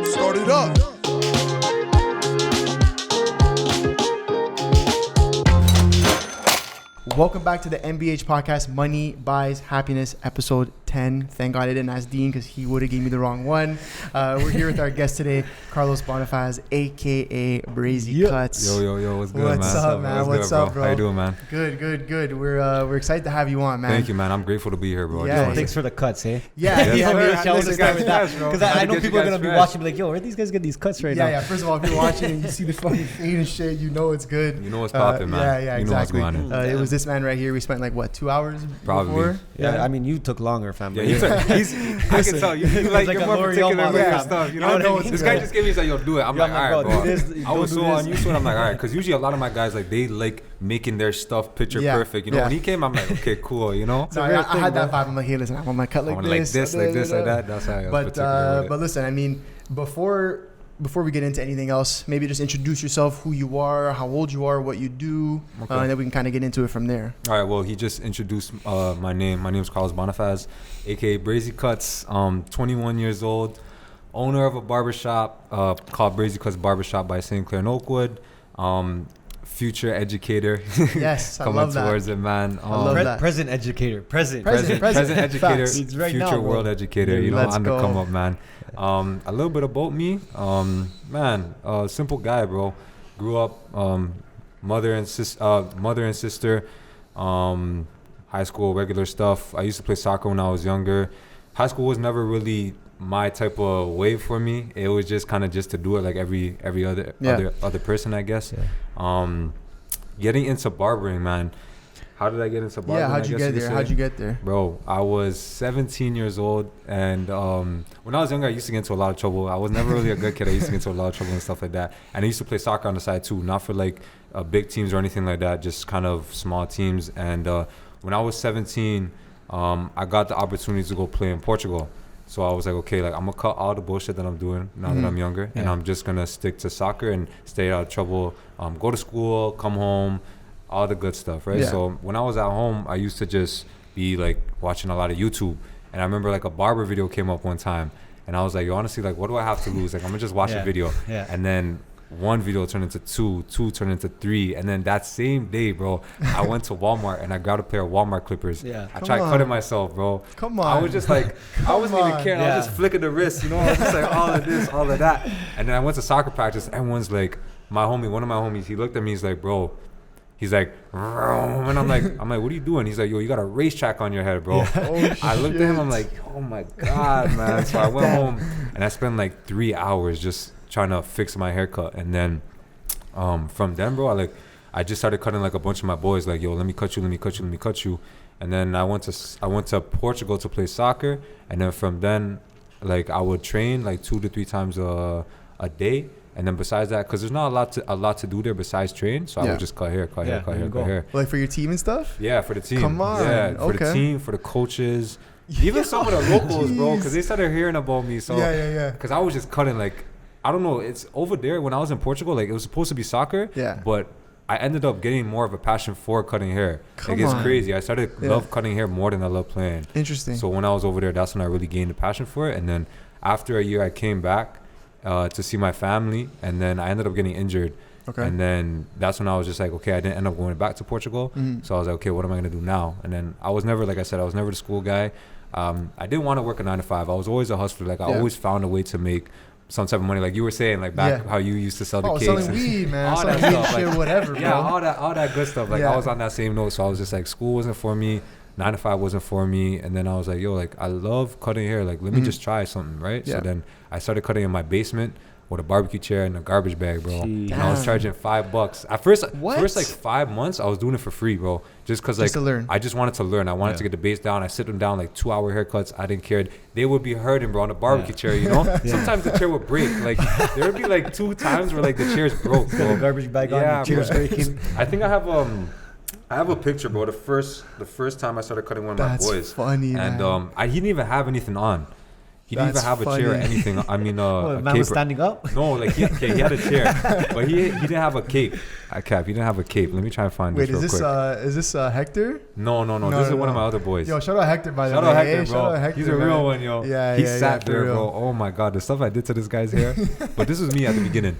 Start it up. Welcome back to the MBH podcast, Money Buys Happiness, episode 10. Thank God I didn't ask Dean because he would have gave me the wrong one. We're here with our guest today, Carlos Bonifaz, a.k.a. Brazy Kuts. Yo, what's good, man? What's up, man? What's up, bro? How you doing, man? Good. We're excited to have you on, man. Thank you, man. I'm grateful to be here, bro. Yeah, Thanks for the cuts, eh? Yeah. Because I know people are going to be watching, like, yo, where are these guys getting these cuts right now? Yeah. First of all, if you're watching and you see the fucking fade and shit, you know it's good. You know what's popping, man. Yeah, you exactly. know what's going on. It was this man right here. We spent like, what, 2 hours Probably. before? Yeah, I mean, you took longer, fam. Yeah, I can tell you like like you're a more L'Oreal particular with model, your fam. stuff. You You know know what I what mean? I This mean? guy just gave me, he's like, yo, do it. I'm Yeah, like, I'm like, all bro, right, bro. do this, I was don't so do this. unused to it. I'm like, all right, because usually a lot of my guys, like, they like making their stuff picture perfect. You know, when he came, I'm like, okay, cool. You know, So I had that vibe. I'm like, hey, listen, I'm gonna cut like this, like that. That's how I was But listen, I mean, before we get into anything else, maybe just introduce yourself, who you are, how old you are, what you do, and then we can kind of get into it from there. All right. Well, he just introduced my name. My name is Carlos Bonifaz, aka Brazy Kuts. 21 years old, owner of a barbershop called Brazy Kuts Barbershop by St. Clair and Oakwood. Future educator. Yes, I coming love that. towards it, man. I love that. Present educator. Present educator. Facts. It's right future now, bro. world educator. Yeah, You know, let's on the go. come up, man. A little bit about me. Simple guy, bro. Grew up, mother and sister. High school, regular stuff. I used to play soccer when I was younger. High school was never really my type of wave for me. It was just kind of just to do it like every other person, I guess. Yeah. Getting into barbering, man. How did I get into barbering? Yeah, how'd you get there? Bro, I was 17 years old, and when I was younger, I used to get into a lot of trouble. I was never really a good kid. I used to get into a lot of trouble and stuff like that. And I used to play soccer on the side too, not for like big teams or anything like that, just kind of small teams. And when I was 17, I got the opportunity to go play in Portugal. So I was like, okay, like I'm gonna cut all the bullshit that I'm doing now that I'm younger, and I'm just gonna stick to soccer and stay out of trouble. Go to school, come home, all the good stuff, right? Yeah. So when I was at home, I used to just be like watching a lot of YouTube, and I remember like a barber video came up one time, and I was like, yo, honestly, like, what do I have to lose? Like, I'm gonna just watch a video, and then one video turned into two turned into three, and then that same day, bro, I went to Walmart and I grabbed a pair of Walmart clippers. Yeah. I tried cutting myself, bro. Come on. I was just like, I wasn't even caring. I was just flicking the wrist, you know. I was just like, all of this, all of that. And then I went to soccer practice. Everyone's like, one of my homies, he looked at me. He's like, bro. He's like, vroom. And I'm like, what are you doing? He's like, yo, you got a racetrack on your head, bro. I looked at him. I'm like, oh my god, man. So I went home and I spent like 3 hours just trying to fix my haircut. And then from then, bro, I just started cutting like a bunch of my boys. Like, yo, let me cut you. And then I went to Portugal to play soccer. And then from then, like, I would train like 2 to 3 times a day. And then besides that, because there's not a lot to do there besides train, so I would just cut hair. Like for your team and stuff? Yeah, for the team. Come on. Yeah, for the team, for the coaches, even some of the locals, bro, because they started hearing about me. So Yeah. Because I was just cutting, like, I don't know, it's over there when I was in Portugal, like, it was supposed to be soccer. Yeah. But I ended up getting more of a passion for cutting hair. It's crazy. I started love cutting hair more than I love playing. Interesting. So when I was over there, that's when I really gained the passion for it. And then after a year, I came back to see my family, and then I ended up getting injured. Okay. And then that's when I was just like, okay, I didn't end up going back to Portugal. So I was like, okay, what am I gonna do now? And then I was never, like I said, I was never the school guy. I didn't want to work a 9 to 5. I was always a hustler. Like, I always found a way to make some type of money, like you were saying, like back how you used to sell the cakes, selling weed, man, all selling that weed, stuff, shit, like, whatever, bro. Yeah, all that good stuff. Like, I was on that same note, so I was just like, school wasn't for me, 9 to 5 wasn't for me, and then I was like, yo, like, I love cutting hair, like, let me just try something, right? So then I started cutting in my basement with a barbecue chair and a garbage bag, bro. And I was charging $5. At first like 5 months, I was doing it for free, bro. Just because, like, to learn. I just wanted to learn. I wanted to get the base down. I sit them down, like 2-hour haircuts. I didn't care. They would be hurting, bro, on the barbecue chair, you know? Sometimes the chair would break. Like, there would be like 2 times where, like, the chair's broke, bro. The garbage bag on, the chair's breaking. I think I have a picture, bro. The first time I started cutting one of my boys. That's funny, and man. he didn't even have anything on. He didn't even have a chair or anything. I mean, What, a man cape. was standing up? No, like he had a chair, but he didn't have a cape. He didn't have a cape. Let me try and find Wait, this real quick. Is this Hector? No. This is one of my other boys. Yo, shout out Hector, by the way. Shout out Hector, Hey, bro. shout out Hector, He's a real one, yo. Yeah, he sat there, for real. bro. Oh my god, the stuff I did to this guy's hair. But this was me at the beginning.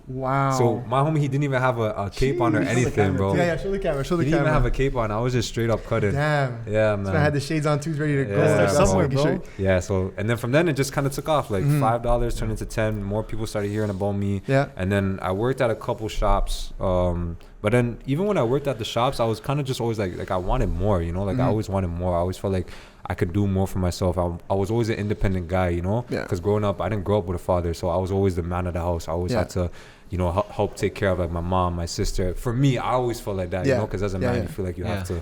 Wow. So my homie, he didn't even have a cape on or anything, bro. Yeah, show the camera. He didn't even have a cape on. I was just straight up cutting. Damn. Yeah, So I man. had the shades on too, ready to go. Yeah, That's somewhere, making bro. Yeah, so and then from then it just kind of took off. Like $5 turned into 10. More people started hearing about me. Yeah. And then I worked at a couple shops. But then even when I worked at the shops, I was kind of just always like I wanted more, you know. Like I always wanted more. I always felt like I could do more for myself. I was always an independent guy, you know. Yeah. Because growing up, I didn't grow up with a father, so I was always the man of the house. I always had to, you know, help take care of like my mom, my sister. For me, I always felt like that, you know, because as a man, you feel like you have to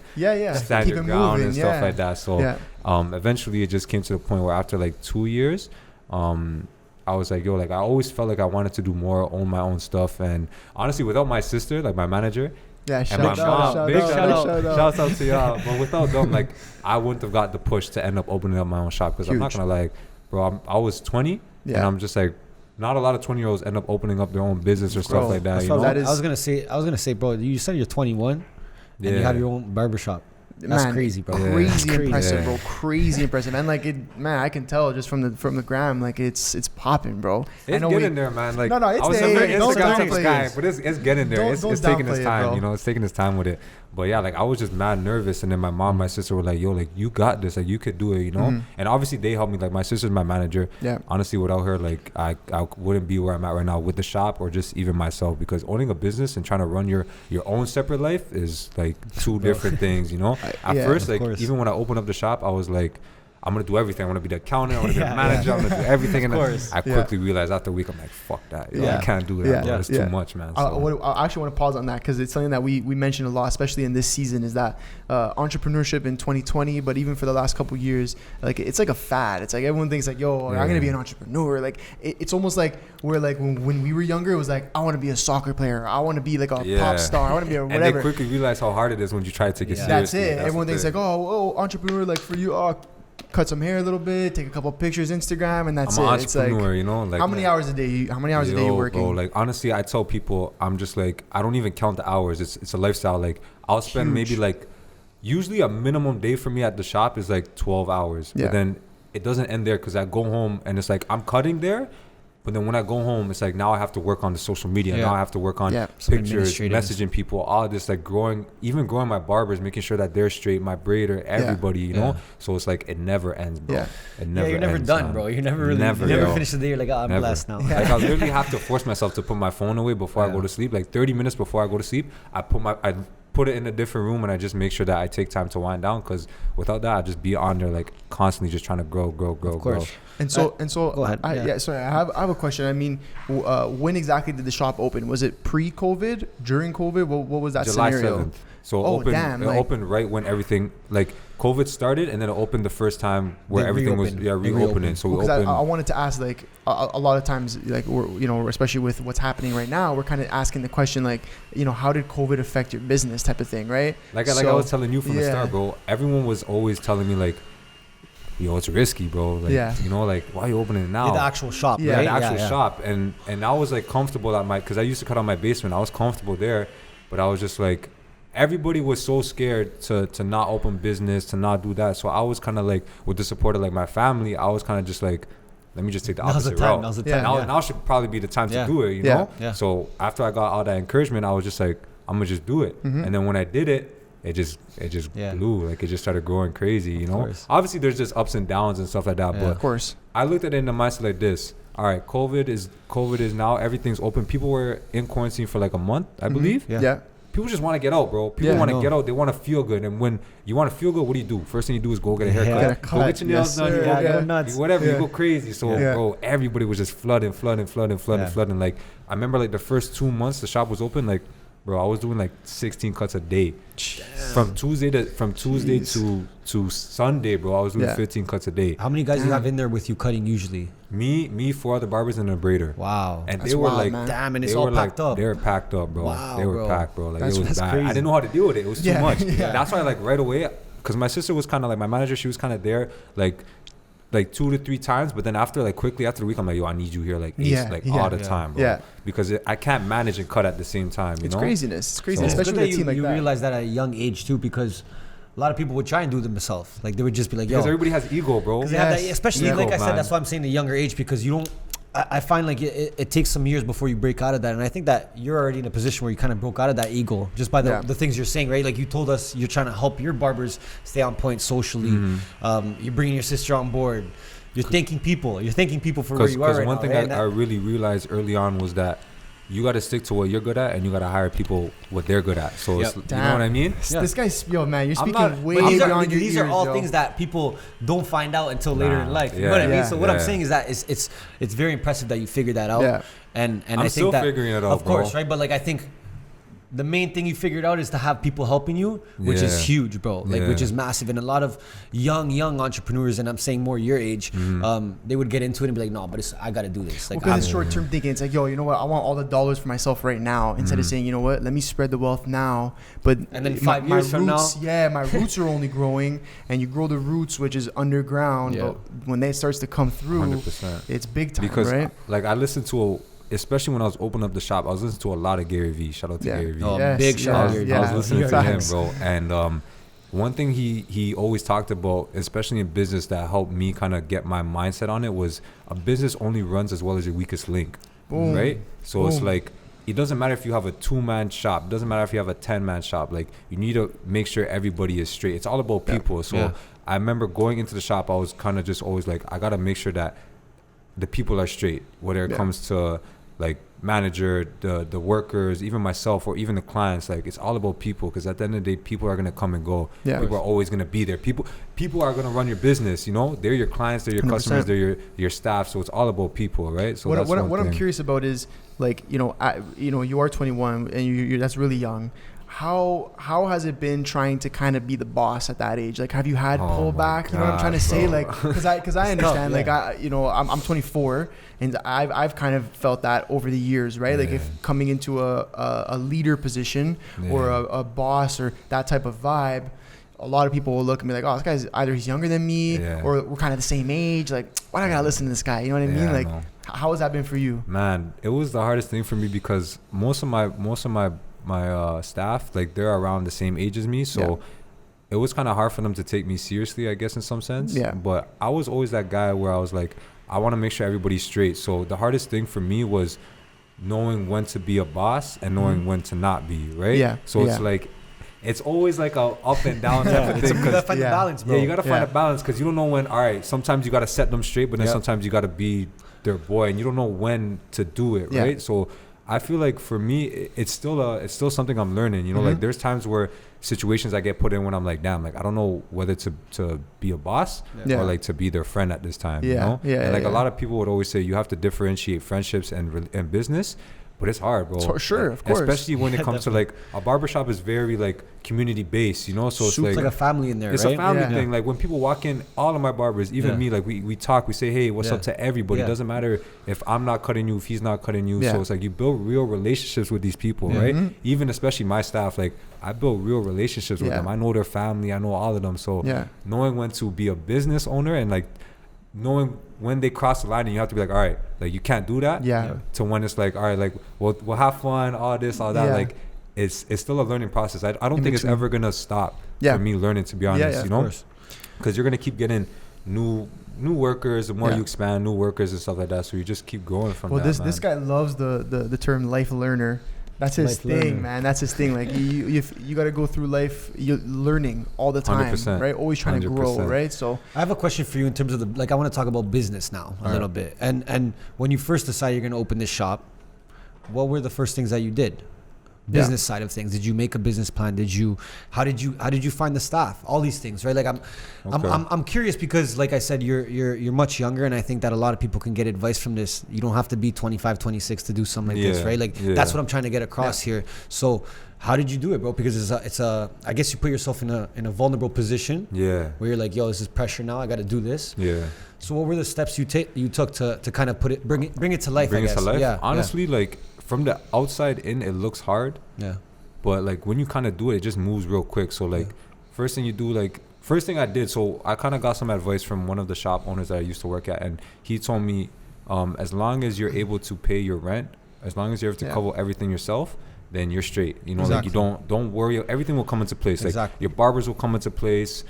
stand Keep your it ground moving, and stuff like that. So eventually, it just came to the point where after like 2 years, I was like, yo, like I always felt like I wanted to do more, own my own stuff, and honestly, without my sister, like my manager. Yeah, And my mom, big shout out to y'all. out. But without them, like, I wouldn't have got the push to end up opening up my own shop. Because I'm not gonna lie, bro, I was 20, and I'm just like, not a lot of 20-year-olds end up opening up their own business or stuff like that. You know? I was gonna say, bro, you said you're 21, and you have your own barbershop. That's crazy, bro. Crazy impressive, bro. Crazy impressive, and like it, man. I can tell just from the gram, like it's popping, bro. It's getting there, man. Like no, it's I was there. never Don't Instagram type downplay of guy, it. but it's getting there. It's taking its time, bro. you know. It's taking its time with it. But yeah, like I was just mad nervous, and then my mom, my sister were like, "Yo, like you got this, like you could do it, you know." And obviously they helped me. Like my sister's my manager. Yeah. Honestly, without her, like I wouldn't be where I'm at right now with the shop or just even myself, because owning a business and trying to run your own separate life is like two different things, you know. At first, like even when I opened up the shop, I was like, I'm gonna do everything. I want to be the accountant. I want to be the manager. I'm gonna do everything. And I quickly realized after a week, I'm like, fuck that. You know, I can't do that. Bro. It's too much, man. So. I actually want to pause on that because it's something that we mentioned a lot, especially in this season, is that entrepreneurship in 2020, but even for the last couple years, like it's like a fad. It's like everyone thinks like, yo, I'm gonna be an entrepreneur. Like it's almost like we're like when we were younger, it was like I want to be a soccer player. I want to be like a pop star. I want to be a whatever. And they quickly realize how hard it is when you try to take it seriously. That's it. Everyone thinks like, oh, entrepreneur, like for you, cut some hair a little bit, take a couple of pictures, Instagram, and that's I'm it. an entrepreneur, you know. Like how many hours a day? You working? Bro, like honestly, I tell people, I'm just like, I don't even count the hours. It's a lifestyle. Like I'll spend maybe like, usually a minimum day for me at the shop is like 12 hours. But then it doesn't end there because I go home and it's like I'm cutting there. But then when I go home, it's like now I have to work on the social media. Now I have to work on pictures, messaging people, all this, like growing my barbers, making sure that they're straight, my braider, everybody, you know? So it's like it never ends, bro. It never you're never ends, done, man. bro. You never finish the day. You're like, oh, I'm blessed now. Like I literally have to force myself to put my phone away before I go to sleep. Like 30 minutes before I go to sleep, I put it in a different room and I just make sure that I take time to wind down, because without that I'd just be on there like constantly just trying to grow. Of course. And so go ahead. Sorry, I have a question. I mean, when exactly did the shop open? Was it pre-COVID, during COVID? What was that July scenario? 7th. So it opened right when everything, like COVID started, and then it opened the first time where everything was reopening. So we opened. I wanted to ask, like a lot of times, like we're, you know, especially with what's happening right now, we're kind of asking the question, like, you know, how did COVID affect your business, type of thing, right? Like I was telling you from the start, bro. Everyone was always telling me like, yo, it's risky, bro. Like, you know, like, why are you opening it now? The actual shop, right? The actual shop. And I was like comfortable at because I used to cut on my basement. I was comfortable there, but I was just like, everybody was so scared to not open business, to not do that. So I was kind of like, with the support of like my family, I was kind of just like, let me just take the opposite route. Now should probably be the time to do it, you know? So after I got all that encouragement, I was just like, I'm gonna just do it. And then when I did it, it just blew. Like it just started growing crazy, you know? Obviously there's just ups and downs and stuff like that, but of course, I looked at it in the mindset like this. All right, COVID is now, everything's open. People were in quarantine for like a month, I believe. People just want to get out, bro. People want to get out. They want to feel good. And when you want to feel good, what do? First thing you do is go get a haircut. Go get your nails done. Go nuts. Whatever. You go crazy. So, bro, everybody was just flooding. Like, I remember like the first 2 months the shop was open, like, bro, I was doing like 16 cuts a day. From Tuesday to Sunday, bro. I was doing 15 cuts a day. How many guys do you have in there with you cutting usually? Me, 4 other barbers and a braider. Wow. And they were like, damn, and it's all packed up. They were packed up, bro. Wow, they were packed, bro. Like it was bad. Crazy. I didn't know how to deal with it. It was too much. That's why, like, right away, because my sister was kind of like, my manager, she was kind of there, like like 2 to 3 times, but then after the week, I'm like, yo, I need you here like all the time, bro. Yeah. Because I can't manage and cut at the same time. You It's know? craziness. It's crazy, So- especially with a team like you that. realize that at a young age too, because a lot of people would try and do it themselves. Like they would just be like, yo, Because everybody has ego, bro. because they have that, Yes. especially Ego, like I said, man. that's why I'm saying the younger age, because you don't. I find like it takes some years before you break out of that, and I think that you're already in a position where you kind of broke out of that ego just by the things you're saying, right? Like you told us you're trying to help your barbers stay on point socially. You're bringing your sister on board. You're thanking people. You're thanking people for where you are right one now, thing right? I really realized early on was that you got to stick to what you're good at, and you got to hire people what they're good at. So it's, you know what I mean? Yeah. This guy's, yo, man, you're I'm speaking not- way but beyond your these ears, are all yo. things that people don't find out until later in life. You know what I mean? So what I'm saying is that it's very impressive that you figured that out. Yeah. And I'm I think still that, figuring it out, of course, bro. right? But like I think the main thing you figured out is to have people helping you, which is Yeah. huge, bro. Like Yeah. which is massive. And a lot of young entrepreneurs, and I'm saying more your age, they would get into it and be like, no, but I got to do this. Like Because it's short-term thinking. It's like, yo, you know what? I want all the dollars for myself right now. Instead of saying, you know what? Let me spread the wealth now. But And then 5 years from roots, now? yeah, my roots are only growing, and you grow the roots, which is underground. Yeah. But when they starts to come through, 100%. it's big time, Because right? like I listened to, especially when I was opening up the shop, I was listening to a lot of Gary Vee. Shout out to Yeah. Gary Vee. Oh, Yes, big shout out yes, Gary Vee. I yeah. was listening to him, Facts. bro. And one thing he always talked about, especially in business, that helped me kind of get my mindset on it was a business only runs as well as your weakest link, Boom. right? So it's Boom. like, it doesn't matter if you have a 2-man shop. It doesn't matter if you have a 10-man shop. Like, you need to make sure everybody is straight. It's all about people. So Yeah. I remember going into the shop, I was kind of just always like, I got to make sure that the people are straight, whether it comes to like manager, the workers, even myself, or even the clients. Like, it's all about people, because at the end of the day, people are gonna come and go. Yeah. People are always gonna be there. People are gonna run your business. You know, they're your clients, they're your 100%. customers, they're your staff. So it's all about people, right? So that's what one I'm thing. curious about is, like, you know, you are 21 and you're that's really young. How has it been trying to kind of be the boss at that age? Like, have you had Oh pullback? my You know what I'm trying to gosh, say? bro. Like, because I understand. yeah. Like, I'm 24, and I've kind of felt that over the years, right? Like, Yeah. if coming into a leader position or Yeah. a boss or that type of vibe, a lot of people will look and be like, oh, this guy's either he's younger than me Yeah. or we're kind of the same age. Like, why do I gotta listen to this guy? You know what I mean? Yeah, I Like, know. how has that been for you? Man, it was the hardest thing for me, because most of my staff, like, they're around the same age as me, so it was kind of hard for them to take me seriously, I guess, in some sense. Yeah. But I was always that guy where I was like, I want to make sure everybody's straight. So the hardest thing for me was knowing when to be a boss and knowing when to not be, right? Yeah, So it's yeah. like, it's always like a up and down type of thing. You gotta 'cause- find Yeah. the balance, bro. yeah, you gotta find Yeah. a balance, because you don't know when. All right, sometimes you gotta set them straight, but then Yep. sometimes you gotta be their boy, and you don't know when to do it, Yeah. right? So I feel like for me, it's still something I'm learning. You know, like, there's times where situations I get put in when I'm like, damn, like, I don't know whether to be a boss Yeah. or like to be their friend at this time. You Yeah. know, Yeah, and like yeah. a lot of people would always say, you have to differentiate friendships and business. But it's hard, bro. Sure, of course. Especially when it comes to like a barbershop is very like community based, you know. So it's It's like a family in there, it's right? a family Yeah. thing. Like, when people walk in, all of my barbers, even Yeah. me, like we talk, we say, hey, what's Yeah. up to everybody. Yeah. It doesn't matter if I'm not cutting you, if he's not cutting you. Yeah. So it's like you build real relationships with these people, Yeah. right? Mhm. Even especially my staff, like, I build real relationships with Yeah. them. I know their family, I know all of them. So Yeah. knowing when to be a business owner and like knowing when they cross the line and you have to be like, all right, like, you can't do that. Yeah. To when it's like, all right, like, we'll have fun, all this, all that. Yeah. Like, it's still a learning process. I don't In think it's between. ever gonna stop Yeah. for me learning, to be honest. yeah, You of know, course. because you're gonna keep getting new workers. The more Yeah. you expand, new workers and stuff like that. So you just keep growing from Well, that. this guy loves the term life learner. That's his Life thing, learner. man. That's his thing. Like, you got to go through life, you learning all the time, 100%. right? Always trying to grow, 100%. right? So I have a question for you in terms of the, like, I want to talk about business now a All little right. bit. And when you first decided you're going to open this shop, what were the first things that you did? Business side of things. Did you make a business plan? How did you find the staff? All these things, right? Like, Okay. I'm curious because, like I said, you're much younger, and I think that a lot of people can get advice from this. You don't have to be 25, 26 to do something like this, Yeah, right? Like, yeah. that's what I'm trying to get across here. So, how did you do it, bro? Because it's a I guess you put yourself in a vulnerable position Yeah. where you're like, yo, this is pressure now. I got to do this. Yeah. So what were the steps you took to kind of bring it to life? Bring I it guess. to life. Yeah. Honestly, like, from the outside in, it looks hard. Yeah. But like, when you kind of do it, it just moves real quick. So like, first thing you do, like, first thing I did, so I kind of got some advice from one of the shop owners that I used to work at, and he told me, as long as you're able to pay your rent, as long as you're able to cover everything yourself, then you're straight. You know, like you don't worry. Everything will come into place. Like your barbers will come into place.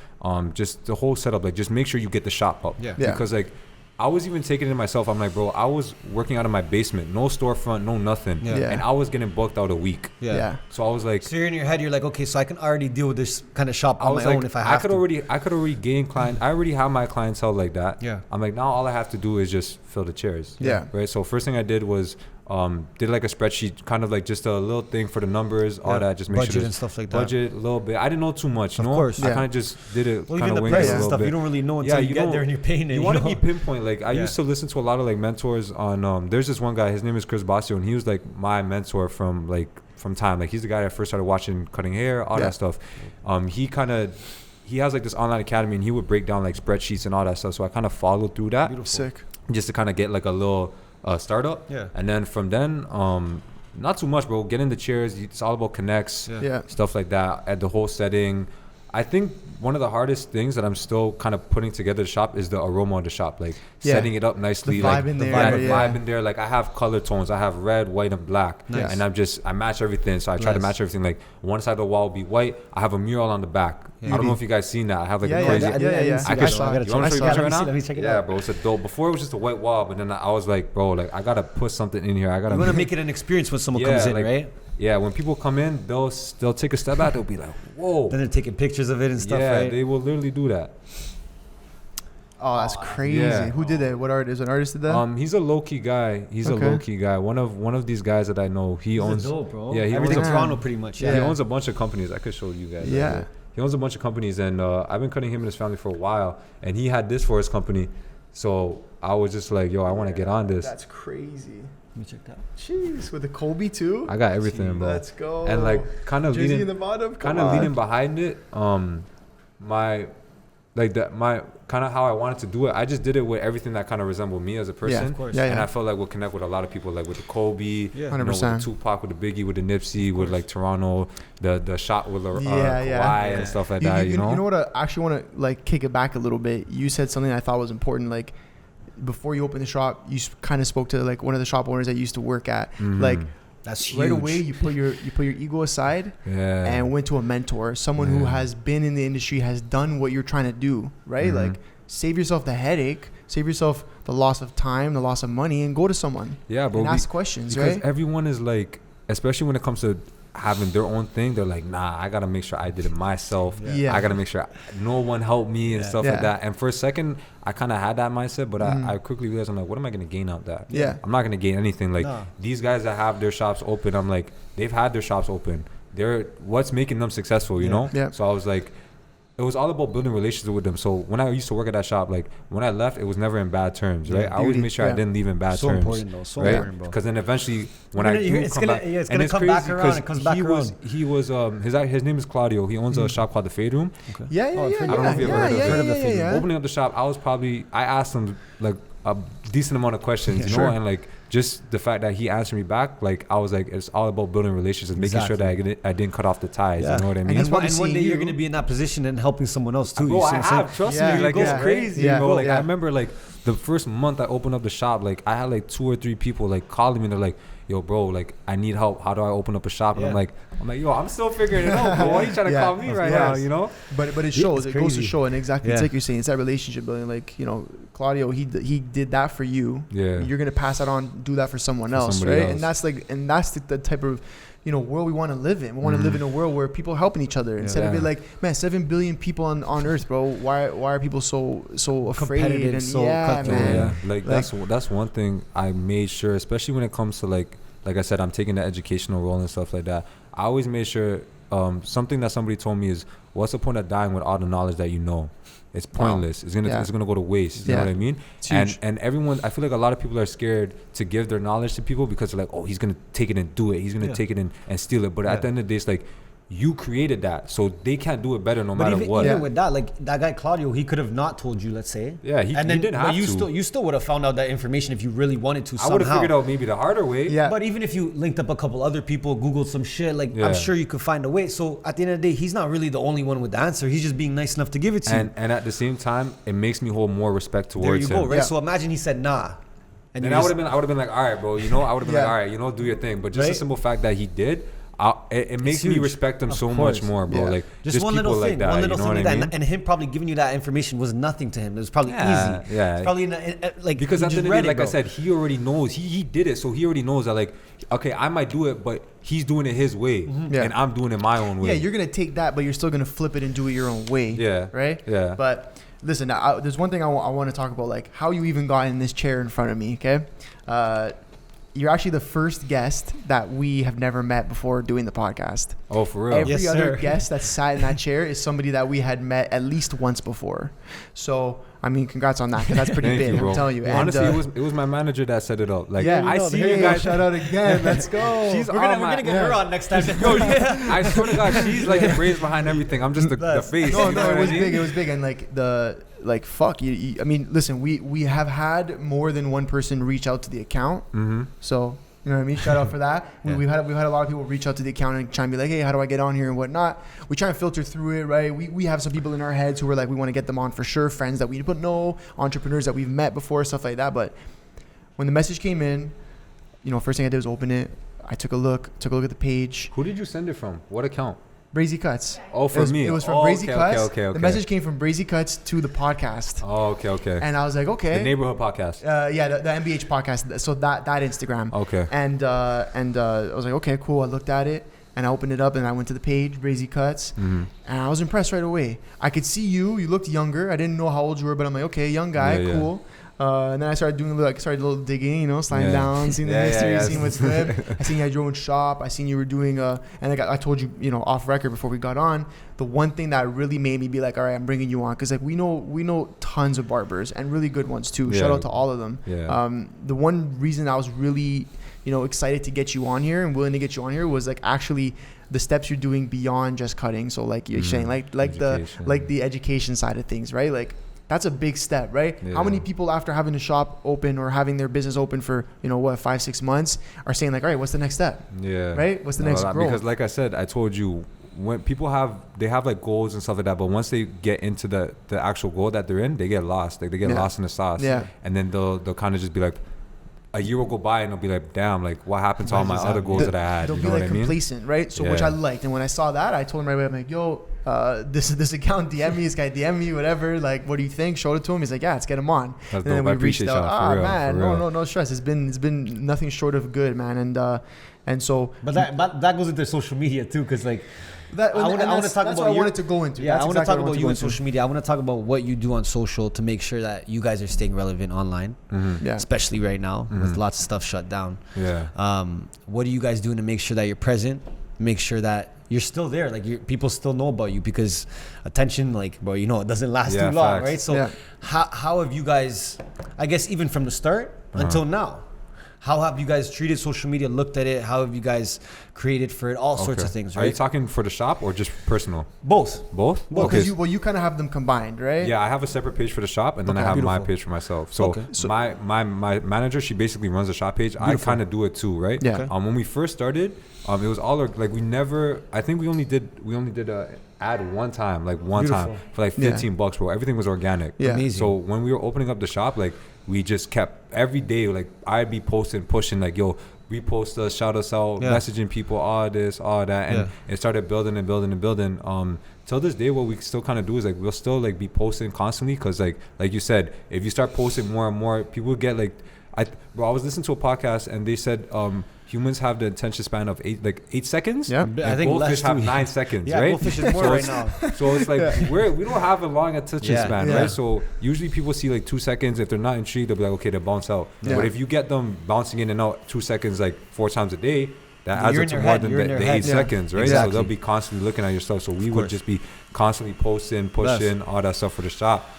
Just the whole setup. Like just make sure you get the shop up. Yeah. Because like I was even taking it myself. I'm like, bro, I was working out of my basement, no storefront, no nothing, and I was getting booked out a week. Yeah. So I was like, so you're in your head, you're like, okay, so I can already deal with this kind of shop on my own if I have to. I could already gain client. I already have my clientele like that. Yeah. I'm like, now all I have to do is just fill the chairs. Yeah. Right. So first thing I did was did like a spreadsheet, kind of like just a little thing for the numbers, all that, just make budget sure and stuff like that. Budget a little bit. I didn't know too much, you know. Of course, I kind of just did it. Well, kind even of the price and stuff, bit. you don't really know until you get there and you're paying it. You want to be pinpoint. Like I used to listen to a lot of like mentors on. There's this one guy. His name is Chris Basio, and he was like my mentor from time. Like he's the guy that I first started watching cutting hair, all that stuff. He has like this online academy, and he would break down like spreadsheets and all that stuff. So I kind of followed through that. Beautiful. Sick. Just to kind of get like a little startup. Yeah. And then from then, not too much, bro. Get in the chairs. It's all about connects. Yeah. Stuff like that. At the whole setting. I think one of the hardest things that I'm still kind of putting together the shop is the aroma of the shop, like setting it up nicely, the vibe in there. The vibe in there. Like I have color tones. I have red, white, and black, and I match everything. So I try to match everything. Like one side of the wall will be white. I have a mural on the back. I don't know if you guys seen that. I have like a crazy. I can show you. You want to show you right now? Let me check it out. Yeah, out. bro. It's a dope. Before it was just a white wall, but then I was like, bro, like I gotta put something in here. You want to make it an experience when someone comes in, right? Yeah, when people come in, they'll take a step back. They'll be like, "Whoa!" Then they're taking pictures of it and stuff. Yeah, right? they will literally do that. Oh, that's crazy. Yeah. Who did that? What artist? An artist did that? He's a low key guy. He's a low key guy. One of these guys that I know. He owns. Dope, bro. Yeah, he everything owns Toronto pretty much. Yeah, he owns a bunch of companies. I could show you guys. Yeah. He owns a bunch of companies, and I've been cutting him and his family for a while. And he had this for his company, so I was just like, "Yo, I want to get on this." That's crazy. Let me check that. Jeez, with the Kobe too. I got everything, bro. Let's go. And like kind of leading behind it. My kind of how I wanted to do it. I just did it with everything that kind of resembled me as a person. Yeah, of course. And I felt like we'll connect with a lot of people, like with the Kobe, 100%. With the Tupac, with the Biggie, with the Nipsey, with like Toronto, the shot with Kawhi and stuff like that. You know. You know what? I actually want to like kick it back a little bit. You said something I thought was important, like. Before you open the shop, you kind of spoke to like one of the shop owners that you used to work at. Like that's huge. Right away, you put your ego aside and went to a mentor, someone who has been in the industry, has done what you're trying to do. Right, like save yourself the headache, save yourself the loss of time, the loss of money, and go to someone. Yeah, bro. And ask questions. Because right? everyone is like, especially when it comes to having their own thing, they're like, nah, I gotta make sure I did it myself. I gotta make sure no one helped me and stuff like that. And for a second, I kind of had that mindset, but I quickly realized, I'm like, what am I gonna gain out of that? I'm not gonna gain anything. Like these guys that have their shops open, I'm like, they've had their shops open. They're what's making them successful, you know? So I was like, it was all about building relationships with them. So when I used to work at that shop, like when I left, it was never in bad terms, right? I always made sure I didn't leave in bad terms. So important, though. So important, bro. Because then eventually, when it's gonna come back around. It comes back around. His name is Claudio. He owns a shop called the Fade Room. Okay. I don't know if you ever heard of the Fade Room. Opening up the shop, I asked him like a decent amount of questions, you know, and like. Just the fact that he answered me back, like I was like, it's all about building relationships, making sure that I didn't cut off the ties. You know what I mean? And one day you're gonna be in that position and helping someone else too. Bro, I have. Trust me, like it's crazy, bro. Like I remember, like the first month I opened up the shop, like I had like 2 or 3 people like calling me. And they're like, "Yo, bro, like I need help. How do I open up a shop?" And I'm like, yo, I'm still figuring it out, bro. Why are you trying to call me right now? You know? But it shows. It goes to show, and exactly it's like you're saying, it's that relationship building. Like, you know, Claudio, he did that for you. Yeah. You're gonna pass that on, do that for someone else, right? And that's the type of, you know, world we want to live in. We want to live in a world where people are helping each other instead of it like, man, 7 billion people on Earth, bro. Why are people so afraid and man? Like that's one thing I made sure, especially when it comes to like I said, I'm taking the educational role and stuff like that. I always made sure something that somebody told me is, what's the point of dying with all the knowledge that you know? It's pointless. It's gonna go to waste. You know what I mean? And everyone, I feel like a lot of people are scared to give their knowledge to people because they're like, oh, he's gonna take it and do it. He's gonna take it and steal it. But at the end of the day, it's like, you created that, so they can't do it better no matter what. Even with that, like that guy Claudio, he could have not told you, let's say. Yeah, he didn't have to. You still would have found out that information if you really wanted to. I would have figured out maybe the harder way. Yeah. But even if you linked up a couple other people, Googled some shit, like I'm sure you could find a way. So at the end of the day, he's not really the only one with the answer. He's just being nice enough to give it to you. And at the same time, it makes me hold more respect towards him. There you go, right? So imagine he said nah. And I would have been like, all right, bro, I would have been like, all right, do your thing. But just the simple fact that he did, it makes me respect him so much more, bro. Like just one little thing, like that, like that, and him probably giving you that information was nothing to him. It was probably easy. Yeah, it's probably like because at the end of the day, like I said, he already knows. He did it, so he already knows that like, okay, I might do it, but he's doing it his way, and I'm doing it my own way. Yeah, you're gonna take that, but you're still gonna flip it and do it your own way. Yeah, right. Yeah, but. Listen, there's one thing I want to talk about, like how you even got in this chair in front of me, okay? You're actually the first guest that we have never met before doing the podcast. Oh, for real? Every other guest that sat in that chair is somebody that we had met at least once before. So, I mean, congrats on that, because that's pretty big, I'm telling you. Honestly, it was my manager that set it up. Like, I see you guys. Shout out again. Let's go. We're gonna get her on next time. I swear to God, she's like the brains behind everything. I'm just the face. No, it was big. It was big, and like fuck you. I mean, listen, we have had more than one person reach out to the account. So you know what I mean. Shout out for that. We've had a lot of people reach out to the account and try and be like, hey, how do I get on here and whatnot. We try and filter through it, right? We have some people in our heads who are like, we want to get them on for sure, friends that we don't know, entrepreneurs that we've met before, stuff like that. But when the message came in, first thing I did was open it. I took a look at the page. Who did you send it from? What account? Brazy Kuts. Oh, for me. It was from Brazy Kuts. Okay. The message came from Brazy Kuts to the podcast. Oh, okay. And I was like, okay. The neighborhood podcast. The MBH podcast. So that Instagram. Okay. And I was like, okay, cool. I looked at it and I opened it up and I went to the page, Brazy Kuts, and I was impressed right away. I could see you. You looked younger. I didn't know how old you were, but I'm like, okay, young guy, cool. And then I started doing a little digging, sliding down, seeing the history, seeing what's good. I seen you had your own shop. I seen you were doing and I told you, off record before we got on, the one thing that really made me be like, all right, I'm bringing you on, because like we know tons of barbers and really good ones too. Shout out to all of them. The one reason I was really excited to get you on here and willing to get you on here was like actually the steps you're doing beyond just cutting. So like you're saying like the education side of things, right? Like that's a big step, right? How many people after having a shop open or having their business open for 5-6 months are saying like, all right, what's the next step? Right? What's the next growth? Because like I said, I told you, when people have like goals and stuff like that, but once they get into the actual goal that they're in, they get lost. Like they get lost in the sauce. And then they'll kind of just be like, a year will go by and they'll be like, damn, like what happened to all my other goals that I had? They'll be like complacent, right? So which I liked. And when I saw that, I told him right away, I'm like, yo, this account DM me, this guy DM me, whatever. Like, what do you think? Showed it to him. He's like, yeah, let's get him on. That's and then we reached out. Man, no stress. It's been nothing short of good, man. And so, but that goes into social media too, because like. I want to talk about. I wanted to go into. Yeah, I want to talk about you on social media. I want to talk about what you do on social to make sure that you guys are staying relevant online, especially right now with lots of stuff shut down. What are you guys doing to make sure that you're present? Make sure that you're still there, like people still know about you, because attention, like, bro, it doesn't last too long, right? So how have you guys, I guess even from the start until now, how have you guys treated social media, looked at it? How have you guys created for it? All sorts of things, right? Are you talking for the shop or just personal? Both. Well, because you kind of have them combined, right? Yeah, I have a separate page for the shop, and then I have my page for myself. So my manager, she basically runs the shop page. I kind of do it too, right? Yeah. When we first started, it was all like I think we only did a ad one time for like $15, bro. Everything was organic. Yeah. Amazing. So when we were opening up the shop, like we just kept every day, like I'd be pushing like, yo, repost us, shout us out, messaging people, all this, all that, and it started building. Till this day, what we still kind of do is like we'll still like be posting constantly, because like you said, if you start posting more and more, people get like, I was listening to a podcast and they said humans have the attention span of 8 seconds. Yeah, I think goldfish have 9 seconds. Right? Goldfish is more right now. So it's like we don't have a long attention span, right? So usually people see like 2 seconds. If they're not intrigued, they'll be like, okay, they bounce out. But if you get them bouncing in and out 2 seconds like 4 times a day, that adds up to more than the 8 seconds, right? Exactly. So they'll be constantly looking at your stuff. So we would just be constantly posting, pushing all that stuff for the shop.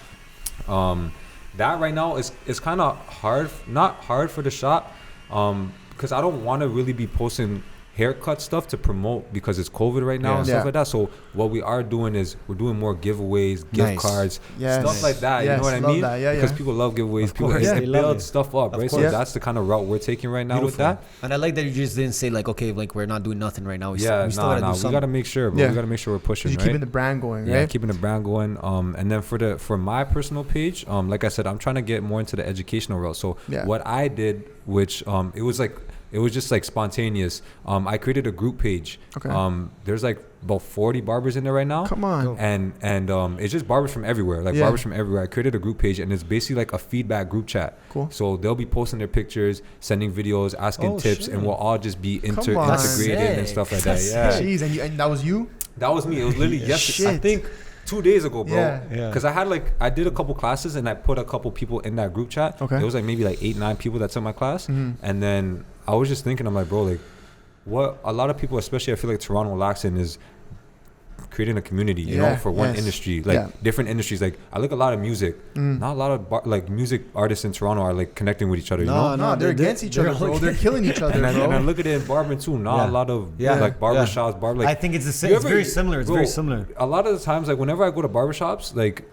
That right now is kind of hard, not hard for the shop, because I don't want to really be posting haircut stuff to promote because it's COVID right now and stuff like that. So what we are doing is we're doing more giveaways, gift cards, stuff like that. You know what I mean? Because people love giveaways. People they build stuff up, right? So that's the kind of route we're taking right now with that. And I like that you just didn't say like, okay, like we're not doing nothing right now. We still gotta do something. We gotta make sure, bro. We gotta make sure we're pushing. You're keeping the brand going, right? Yeah, keeping the brand going. And then for my personal page, like I said, I'm trying to get more into the educational route. So what I did, which it was just like spontaneous. I created a group page. Okay. There's like about 40 barbers in there right now. Come on. And it's just barbers from everywhere. Barbers from everywhere. I created a group page and it's basically like a feedback group chat. Cool. So they'll be posting their pictures, sending videos, asking tips, and we'll all just be integrated and stuff like that. Yeah. Jeez, and that was you? That was me. It was literally yesterday. I think 2 days ago, bro. Because I did a couple classes and I put a couple people in that group chat. Okay. It was like maybe like 8-9 people that took my class. And then I was just thinking, I'm like, bro, like what a lot of people, especially I feel like Toronto lacks in is creating a community, you know, for one industry, like different industries. Like I look a lot of music, not a lot of like music artists in Toronto are like connecting with each other. No, they're against each other, bro. They're killing each other, bro. And I look at it in barbering too. Not a lot of like barbershops, I think it's the same. It's very similar. It's very similar. A lot of the times, like whenever I go to barbershops, like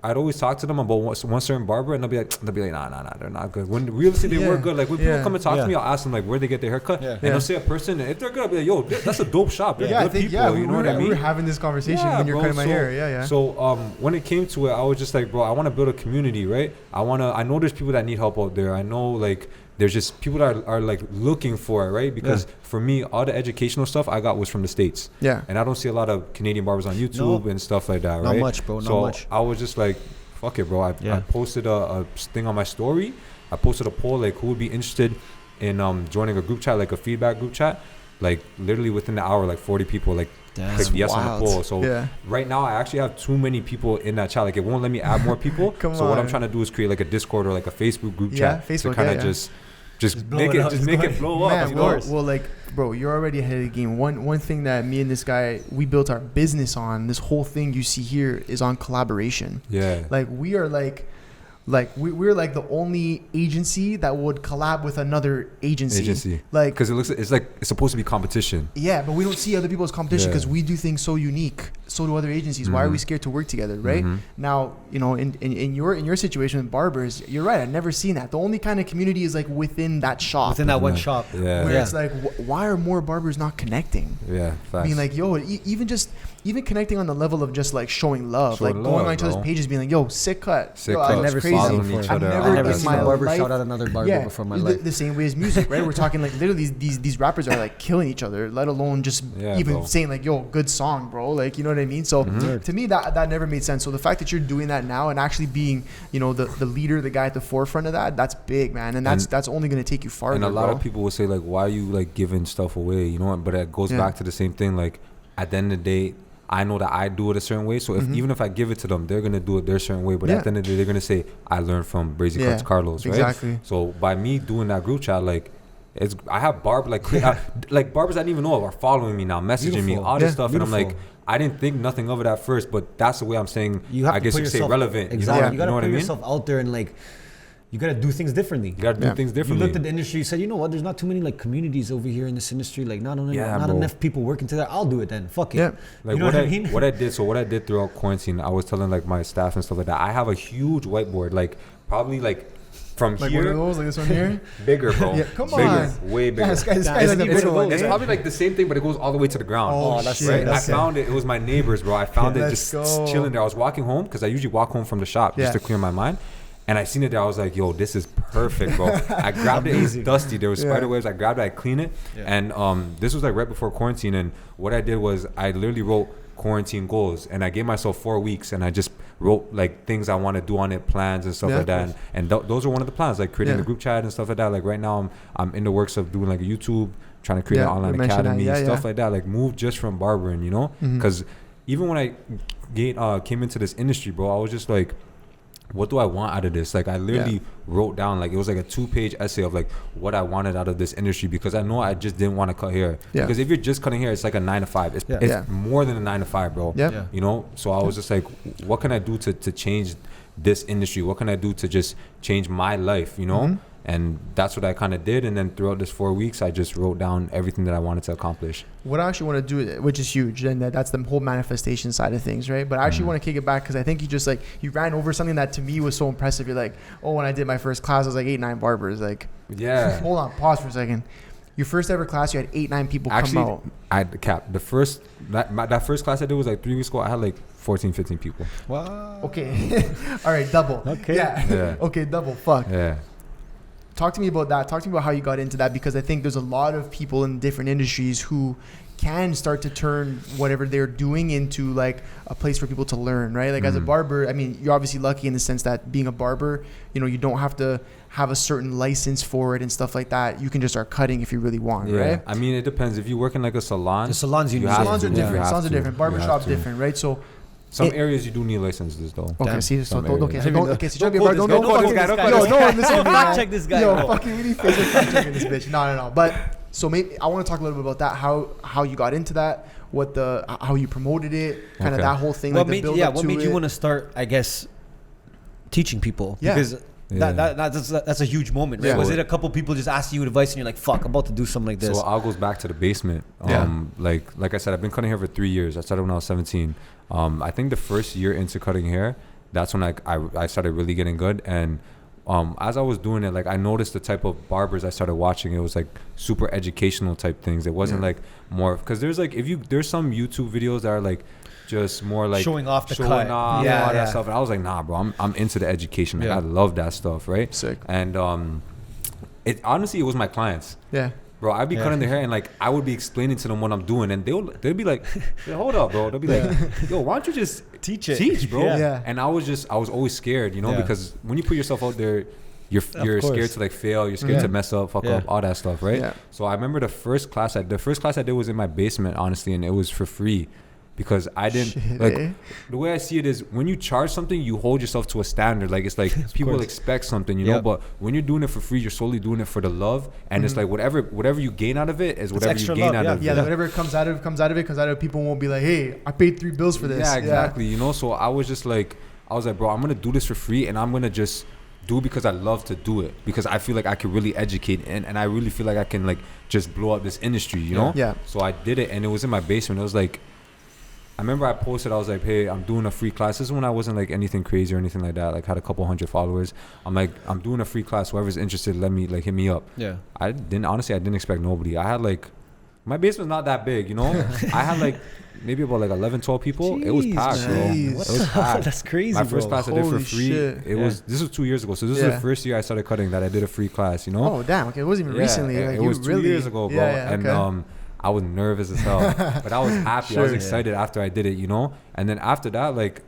I'd always talk to them about one certain barber, and they'll be like, nah, they're not good. When realistically they were good. Like when people come and talk to me, I'll ask them like where they get their haircut, and they'll say a person. If they're good, I'll be like, yo, that's a dope shop. They're good people. You know what I mean? We were having this conversation when you're cutting my hair. So when it came to it, I was just like, bro, I want to build a community, right? I know there's people that need help out there. I know like there's just people that are like looking for it, right? Because for me, all the educational stuff I got was from the States. Yeah. And I don't see a lot of Canadian barbers on YouTube and stuff like that, right? Not much, bro. Not much. I was just like, fuck it, bro. I posted a thing on my story. I posted a poll like who would be interested in joining a group chat, like a feedback group chat. Like literally within the hour, like 40 people like clicked yes on the poll. So right now I actually have too many people in that chat. Like it won't let me add more people. So what I'm trying to do is create like a Discord or like a Facebook group chat to kind of just make it blow up. Well, like, bro, you're already ahead of the game. One thing that me and this guy, we built our business on, this whole thing you see here is on collaboration. Yeah. Like we are we're like the only agency that would collab with another agency. Like, because it's supposed to be competition. Yeah, but we don't see other people as competition because we do things so unique. So do other agencies. Why are we scared to work together, right? Now, you know, in your situation with barbers, you're right. I've never seen that. The only kind of community is like within that shop. Within that one shop. Where it's like, why are more barbers not connecting? Yeah, facts. Being like, yo, even connecting on the level of just like showing love, going on each other's pages, being like, yo, sick cut. I've never seen a barber shout out another barber before in my life. The same way as music, right? We're talking like literally these rappers are like killing each other, let alone just saying like, yo, good song, bro. Like, you know what I mean? So to me, that never made sense. So the fact that you're doing that now and actually being, you know, the leader, the guy at the forefront of that's big, man. And that's only going to take you farther. And a lot of people will say like, why are you like giving stuff away? You know, but it goes back to the same thing. Like at the end of the day, I know that I do it a certain way. So even if I give it to them, they're going to do it their certain way. But at the end of the day, they're going to say, I learned from Brazy Kuts Carlos, right? Exactly. So by me doing that group chat, like, I have barbers like barbers I didn't even know of are following me now, messaging me, all this stuff. And I'm like, I didn't think nothing of it at first, but that's the way I'm saying, I guess you could say relevant. Exactly. You got to put yourself out there and like, you got to do things differently. You got to do things differently. You looked at the industry, you said, you know what, there's not too many like communities over here in this industry. Like not enough people working together. I'll do it then. Fuck it. Yeah. Like you know what I mean? What I did throughout quarantine, I was telling like my staff and stuff like that. I have a huge whiteboard, like probably like from like here. One of those, like this one here? Bigger, bro. Yeah, come on. Way bigger. This guy's like it's probably like the same thing, but it goes all the way to the ground. Oh, that's right. I found it. It was my neighbors, bro. I found it just chilling there. I was walking home because I usually walk home from the shop just to clear my mind. And I seen it there. I was like, yo, this is perfect, bro. I grabbed it. It was dusty. There was spider webs. I grabbed it. I cleaned it. And this was like right before quarantine. And what I did was I literally wrote quarantine goals. And I gave myself 4 weeks. And I just wrote like things I want to do on it, plans and stuff like that. And those are one of the plans, like creating a group chat and stuff like that. Like right now, I'm in the works of doing like a YouTube, trying to create an online academy, stuff like that. Like move just from barbering, you know? Because even when I came into this industry, bro, I was just like, what do I want out of this? Like I literally wrote down, like it was like a 2-page essay of like what I wanted out of this industry, because I know I just didn't want to cut hair. Because if you're just cutting hair, it's like a 9 to 5. It's more than a 9 to 5, bro. You know? So I was just like, what can I do to change this industry? What can I do to just change my life, you know? And that's what I kind of did. And then throughout this 4 weeks, I just wrote down everything that I wanted to accomplish. What I actually want to do, which is huge, and that's the whole manifestation side of things, right? But I actually want to kick it back because I think you ran over something that to me was so impressive. You're like, oh, when I did my first class, I was like 8-9 barbers. Like, yeah. Hold on, pause for a second. Your first ever class, you had 8-9 people come out. I had the cap. That first class I did was like 3 weeks ago. I had like 14, 15 people. Wow. Okay. All right, double. Okay. Yeah. Okay, double. Fuck. Yeah. Talk to me about that. Talk to me about how you got into that, because I think there's a lot of people in different industries who can start to turn whatever they're doing into like a place for people to learn, right? Like as a barber, I mean, you're obviously lucky in the sense that being a barber, you don't have to have a certain license for it and stuff like that. You can just start cutting if you really want, right? I mean, it depends. If you work in like a salon, the salons are different. Salons are different. Barbershop's different, right? So some areas you do need licenses though. Okay, see, so don't fact check this guy. Yo, fucking really fact checking this bitch. No. But so maybe I want to talk a little bit about that. How you got into that? How you promoted it? Kind of that whole thing. What made you want to start? I guess teaching people. Yeah. Because that's a huge moment, right? Yeah. Was it a couple people just asking you advice and you're like, fuck, I'm about to do something like this? So it all goes back to the basement. Like I said, I've been cutting hair for 3 years. I started when I was 17. I think the first year into cutting hair, that's when I started really getting good. And as I was doing it, like I noticed the type of barbers I started watching. It was like super educational type things. It wasn't like more, because there's like there's some YouTube videos that are like just more like showing off all that stuff. And I was like, nah, bro, I'm into the education. Like I love that stuff, right? Sick. And it honestly, it was my clients. Yeah. Bro, I'd be cutting their hair and like I would be explaining to them what I'm doing, and they'd be like, hey, hold up, bro. They'll be like, yo, why don't you just teach, bro? Yeah. And I was always scared, because when you put yourself out there, you're scared to like fail, you're scared to mess up, fuck up, all that stuff, right? Yeah. So I remember the first class I did was in my basement, honestly, and it was for free. Because I didn't the way I see it is, when you charge something, you hold yourself to a standard. Like it's like people expect something, you know. But when you're doing it for free, you're solely doing it for the love, and it's like whatever you gain out of it is whatever you gain out of it. Yeah, whatever comes out of it. People won't be like, hey, I paid $3 for this. Yeah, exactly. So I was just like, bro, I'm gonna do this for free, and I'm gonna just do it because I love to do it, because I feel like I can really educate, and I really feel like I can like just blow up this industry, you know. Yeah. So I did it, and it was in my basement. It was like, I remember I posted, I was like, hey, I'm doing a free class. This is when I wasn't like anything crazy or anything like that. Like had a couple hundred followers. I'm like, I'm doing a free class. Whoever's interested, hit me up. Yeah. I didn't expect nobody. I had like, my basement's not that big, I had like maybe about like 11, 12 people. Jeez, it was packed, bro. It was packed. That's crazy, My first class I did for free. This was 2 years ago. So this is the first year I started cutting that I did a free class, Oh, damn. Okay. It wasn't even recently. Like, it was 2 years ago, bro. And I was nervous as hell, but I was happy. I was excited after I did it, And then after that, like,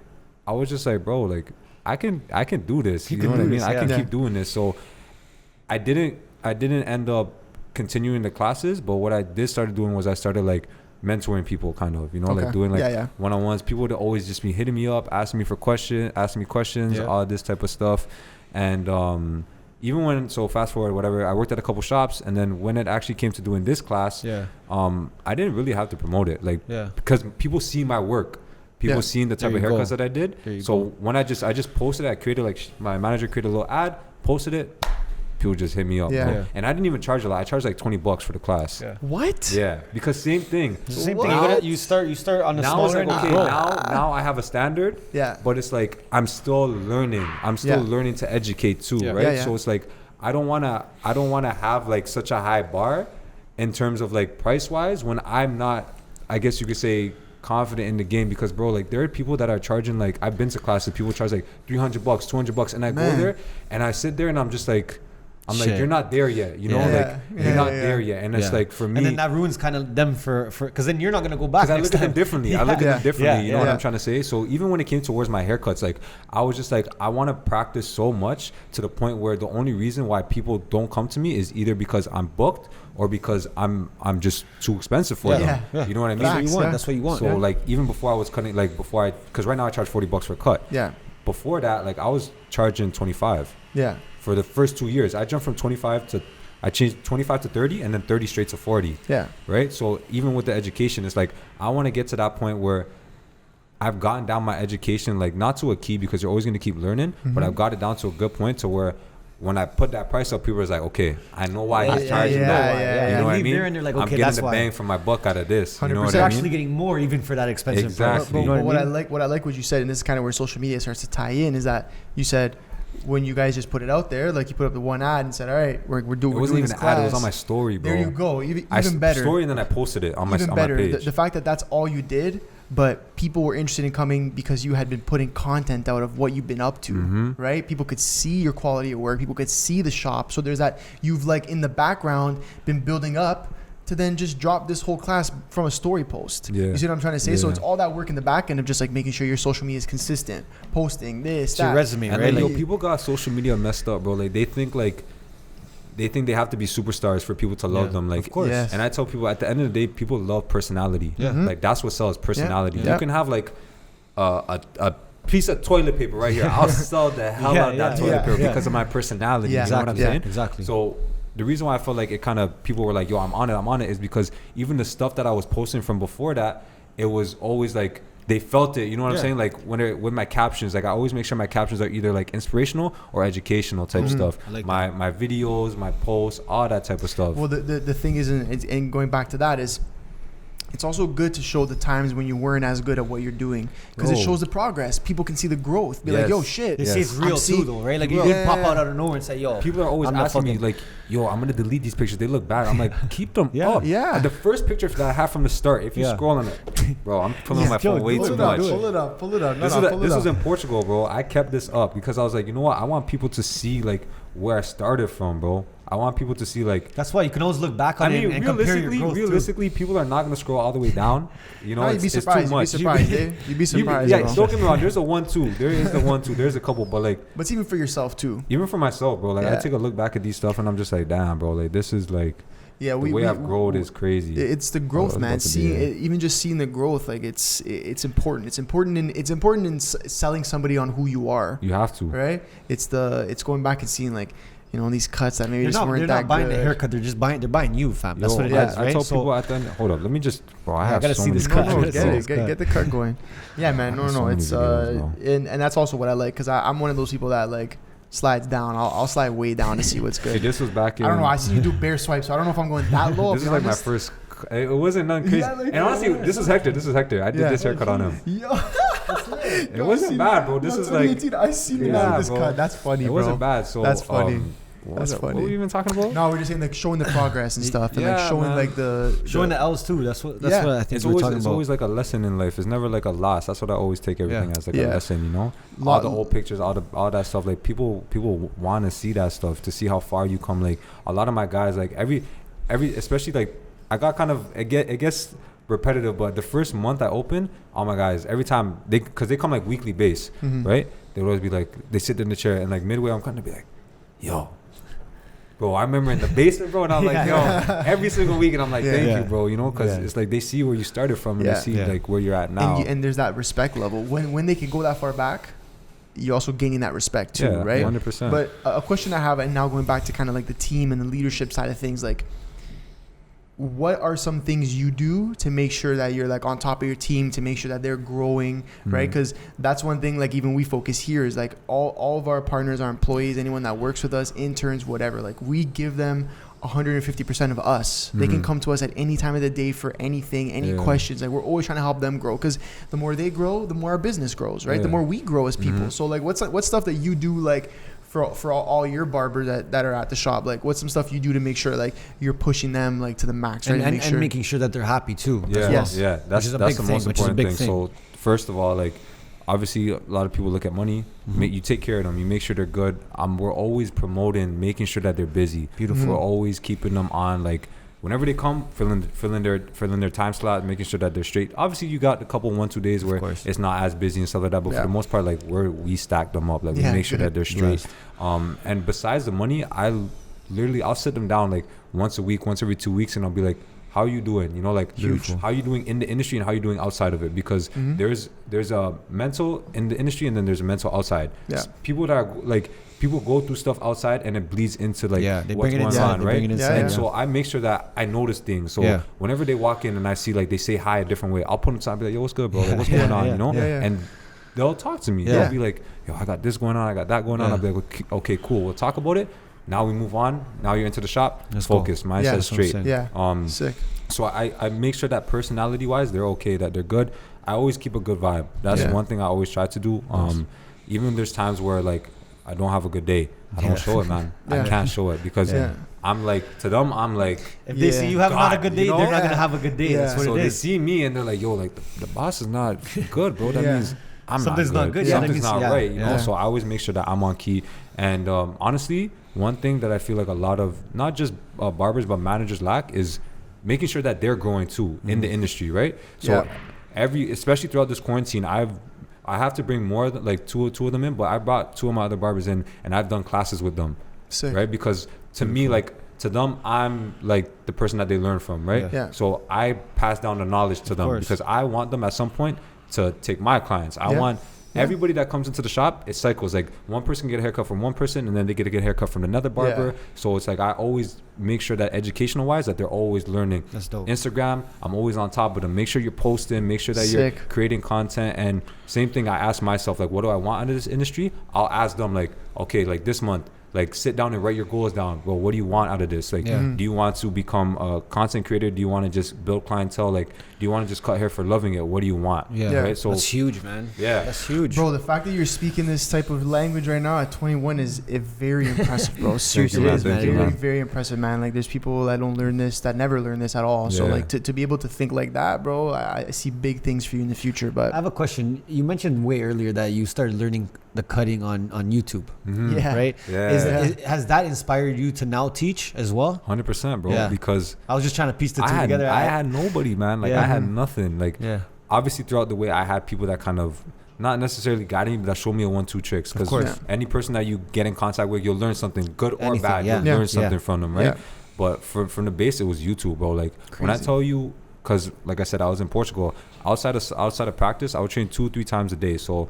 I was just like, bro, like, I can do this. You know what I mean? I can keep doing this. So I didn't end up continuing the classes, but what I did started doing was I started like mentoring people, kind of, like doing like one-on-ones. People would always just be hitting me up, asking me questions, all this type of stuff. And even fast forward, whatever, I worked at a couple shops, and then when it actually came to doing this class, I didn't really have to promote it, because people see my work, seeing the type of haircuts that I did. So when I just posted it, I created my manager created a little ad, posted it, people just hit me up. And I didn't even charge a lot. I charged like $20 for the class. What? Yeah, because same thing. You start on the smaller end. Now I have a standard. But it's like I'm still learning. I'm still learning to educate too, right? So it's like I don't wanna have like such a high bar in terms of like price wise when I'm not, I guess you could say, confident in the game, because bro, like there are people that are charging, like I've been to classes, people charge like $300, $200, and I go there and I sit there and I'm just like, you're not there yet, you're not there yet, and it's like, for me, and then that ruins kind of them for because then you're not gonna go back. Because I look at them differently. You know what I'm trying to say? So even when it came towards my haircuts, like I was just like, I want to practice so much to the point where the only reason why people don't come to me is either because I'm booked or because I'm just too expensive for them. You know what I mean? That's what you want. So like even before I was cutting, because right now I charge $40 for a cut. Before that, like I was charging 25. For the first 2 years, I jumped from 25 to, I changed 25 to 30 and then 30 straight to 40. Right. So even with the education, it's like, I want to get to that point where I've gotten down my education, like not to a key, because you're always going to keep learning, but I've got it down to a good point to where when I put that price up, people was like, okay, I know why he's charging that. You know what I mean? There and they're like, okay, I'm getting that's the why. bang for my buck out of this. You know what You're I mean? actually getting more even for that expensive Exactly. price. But what I like what you said, and this is kind of where social media starts to tie in, is that you said when you guys just put it out there, like you put up the one ad and said, all right, we're doing. It wasn't doing even this an ad. It class. was on my story, bro. There you go. Even better. Story, and then I posted it on my page. The fact that that's all you did, but people were interested in coming because you had been putting content out of what you've been up to, right? People could see your quality of work. People could see the shop. So there's that you've like in the background been building up to then just drop this whole class from a story post. Yeah. You see what I'm trying to say? Yeah. So it's all that work in the back end of just like making sure your social media is consistent, posting this, It's that. your resume, And right? then, Like, people got social media messed up, bro. Like they think they have to be superstars for people to love them. Like, of course. Yes. And I tell people at the end of the day, people love personality. Yeah. Like that's what sells, personality. Yeah. You can have like a piece of toilet paper right here. I'll sell the hell out of that toilet paper because of my personality. Yeah. You know what I'm Exactly. saying? Exactly. So the reason why I felt like it kind of people were like, yo, I'm on it is because even the stuff that I was posting from before that, it was always like they felt it. You know what I'm saying? Like with my captions, like I always make sure my captions are either like inspirational or educational type stuff. I like my videos, my posts, all that type of stuff. Well, the thing is, and going back to that is, it's also good to show the times when you weren't as good at what you're doing because it shows the progress. People can see the growth. Be like, yo, shit. They say it's real too, though, right? Like you Bro. didn't pop out of nowhere and say, yo. People are always I'm not asking me fucking- like, yo, I'm gonna delete these pictures. They look bad. I'm like, keep them Yeah. up. Yeah. And the first picture that I have from the start, if you Yeah. scroll on it, bro, I'm pulling on my phone way Pull too it up, much. pull it up. This was in Portugal, bro. I kept this up because I was like, you know what? I want people to see like where I started from, bro. I want people to see like. That's why you can always look back on I mean, it and compare your growth too. realistically, people are not gonna scroll all the way down. You know, No, it's, you'd be it's too surprised. much. You'd be surprised, Dave. You'd be surprised. Yeah, bro. don't get me wrong. There's a 1-2. There is the 1-2. There's a couple, but like But it's even for yourself too. even for myself, bro. Like I Yeah. take a look back at these stuff and I'm just like, damn, bro. Like this is like. Yeah, The way I've grown is crazy. It's the growth, Oh, man. about to be, Seeing even just seeing the growth, like it's important. It's important in selling somebody on who you are, You have to. right? It's going back and seeing like, you know, these cuts that maybe They're just weren't not that buying good. the haircut. They're just buying you, fam. That's Yo, what it is, I right? tell So- people at the end. Hold up, let me just. Bro, I have gotta so see many this No, cut. no, pictures, get bro. it, get the cut going. Yeah, man. No, So many it's videos, and that's also what I like because I'm one of those people that like slides down. I'll slide way down to see what's Hey, good. this was back in. I don't know. I see you do bear swipes, so I don't know if I'm going that low. This I'll is be like my honest. first. It wasn't none crazy. Yeah, like- and honestly, this is Hector. I did Yeah. this haircut on him. Yo. It wasn't bad, bro. This is like. 2018. I see you Yeah, with this bro. cut. That's funny, It bro. wasn't bad. So That's funny. What That's was it? funny. What were we even talking about? No, we're just saying like showing the progress and stuff, and like Yeah, showing man. like Showing the L's too. That's what Yeah. I think It's we're always talking it's about. always like a lesson in life. It's never like a loss. That's what I always take everything as like a Yeah. lesson. You know, Lot- all the old pictures, all that stuff. Like people want to see that stuff to see how far you come. Like a lot of my guys, like every especially like I got kind of it gets repetitive, but the first month I opened, all my guys every time because they come like weekly base, right? They would always be like they sit in the chair and like midway I'm kind of be like, yo. Bro, I remember in the basement, bro, and I'm like, yo, every single week, and I'm like, Yeah. thank Yeah. you, bro, you know, because Yeah. it's like they see where you started from and Yeah. they see Yeah. like where you're at now. and there's that respect level when they can go that far back. You're also gaining that respect too, Yeah, right? 100%. But a question I have, and now going back to kind of like the team and the leadership side of things, like, what are some things you do to make sure that you're like on top of your team, to make sure that they're growing, right? Because that's one thing, like even we focus here is like all of our partners, our employees, anyone that works with us, interns, whatever, like we give them 150% of us. They can come to us at any time of the day for anything, any questions. Like we're always trying to help them grow, because the more they grow, the more our business grows, right? The more we grow as people. So like what's stuff that you do like for all your barbers that are at the shop? Like what's some stuff you do to make sure like you're pushing them like to the max, right? and making sure that they're happy too. Yeah, Yes. yeah, that's is a the big thing, most which is a important big thing. So first of all, like obviously a lot of people look at money. You take care of them. You make sure they're good. We're always promoting, making sure that they're busy. Beautiful. We're always keeping them on. Like whenever they come, filling their time slot, making sure that they're straight. Obviously, you got a couple 1-2 days where course. it's not as busy and stuff like that. But for the most part, like we stack them up. Like we Yeah. make sure that they're straight. And besides the money, I'll sit them down like once a week, once every 2 weeks, and I'll be like, how are you doing? You know, like how are you doing in the industry and how are you doing outside of it? Because there's a mental in the industry and then there's a mental outside. Yeah. People that are like people go through stuff outside and it bleeds into like they what's bring it going inside. on, They right? bring it inside. And so I make sure that I notice things. So whenever they walk in and I see like they say hi a different way, I'll put them aside and be like, yo, what's good, bro? Like, what's going on? You know? Yeah. And they'll talk to me. Yeah. They'll be like, yo, I got this going on, I got that going on. I'll be like, okay, cool. We'll talk about it. Now we move on. Now you're into the shop. Let's focus. go. Mindset straight. Yeah. Sick. So I make sure that personality wise, they're okay, that they're good. I always keep a good vibe. That's one thing I always try to do. Even when there's times where like I don't have a good day, I don't show it, man. I can't show it because I'm like, to them, I'm like, if they see you having not a good day, you know? they're not gonna have a good day. That's what so it they is. see me and they're like, yo, like the boss is not good, bro. That means Something's not good. Something's not right, you know. So I always make sure that I'm on key. And honestly, one thing that I feel like a lot of not just barbers but managers lack is making sure that they're growing too in the industry, right? So especially throughout this quarantine, I have to bring more like two of them in, but I brought 2 of my other barbers in and I've done classes with them. Sick. Right? Because to me, like, to them, I'm like the person that they learn from, right? Yeah. So I pass down the knowledge to them because I want them at some point to take my clients. I want everybody that comes into the shop, it cycles. Like one person can get a haircut from one person and then they get to get a haircut from another barber. So it's like I always make sure that educational wise that they're always learning. That's dope. Instagram, I'm always on top of them. Make sure you're posting, make sure that you're creating content. And same thing, I ask myself, like, what do I want out of this industry? I'll ask them like, okay, like this month, like sit down and write your goals down. Well, what do you want out of this? Like, do you want to become a content creator? Do you want to just build clientele? Like, do you want to just cut hair for loving it? What do you want? Right? So that's huge, man. That's huge, bro. The fact that you're speaking this type of language right now at 21 is very impressive, bro. Seriously, it is, man. Very impressive, man. Like, there's people that don't learn this, that never learn this at all. So like to be able to think like that, bro, I see big things for you in the future. But I have a question. You mentioned way earlier that you started learning the cutting on YouTube. Right? Has that inspired you to now teach as well? 100%, bro. Because I was just trying to piece the two together. I had nobody, man. Like I had nothing. Like obviously throughout the way I had people that kind of not necessarily guiding me, but that showed me a 1-2 tricks. Because any person that you get in contact with, you'll learn something good or bad. You'll learn something from them, right? But from the base, it was YouTube, bro. Like when I tell you, because like I said, I was in Portugal. Outside of practice, I would train 2-3 times a day. So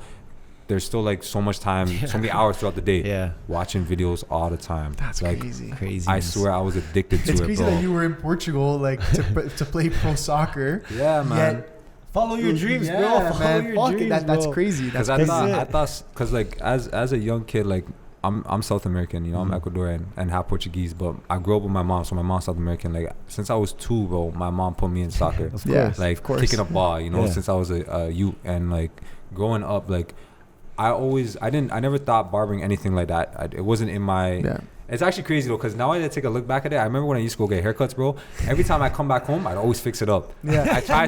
there's still like so much time, so many hours throughout the day, watching videos all the time. That's like, crazy. I swear I was addicted to it, bro. It's crazy that you were in Portugal, like to play pro soccer. Yeah, man. Follow your dreams, bro. Follow your dreams, That's crazy. Because I thought, because like as a young kid, like I'm South American, you know, I'm Ecuadorian and half Portuguese, but I grew up with my mom, so my mom's South American. Like since I was 2, bro, my mom put me in soccer. Of course. Like kicking a ball, you know, since I was a youth. And like growing up, like I never thought barbering anything like that. It wasn't in my. It's actually crazy though, because now I take a look back at it. I remember when I used to go get haircuts, bro. Every time I come back home, I'd always fix it up. I tried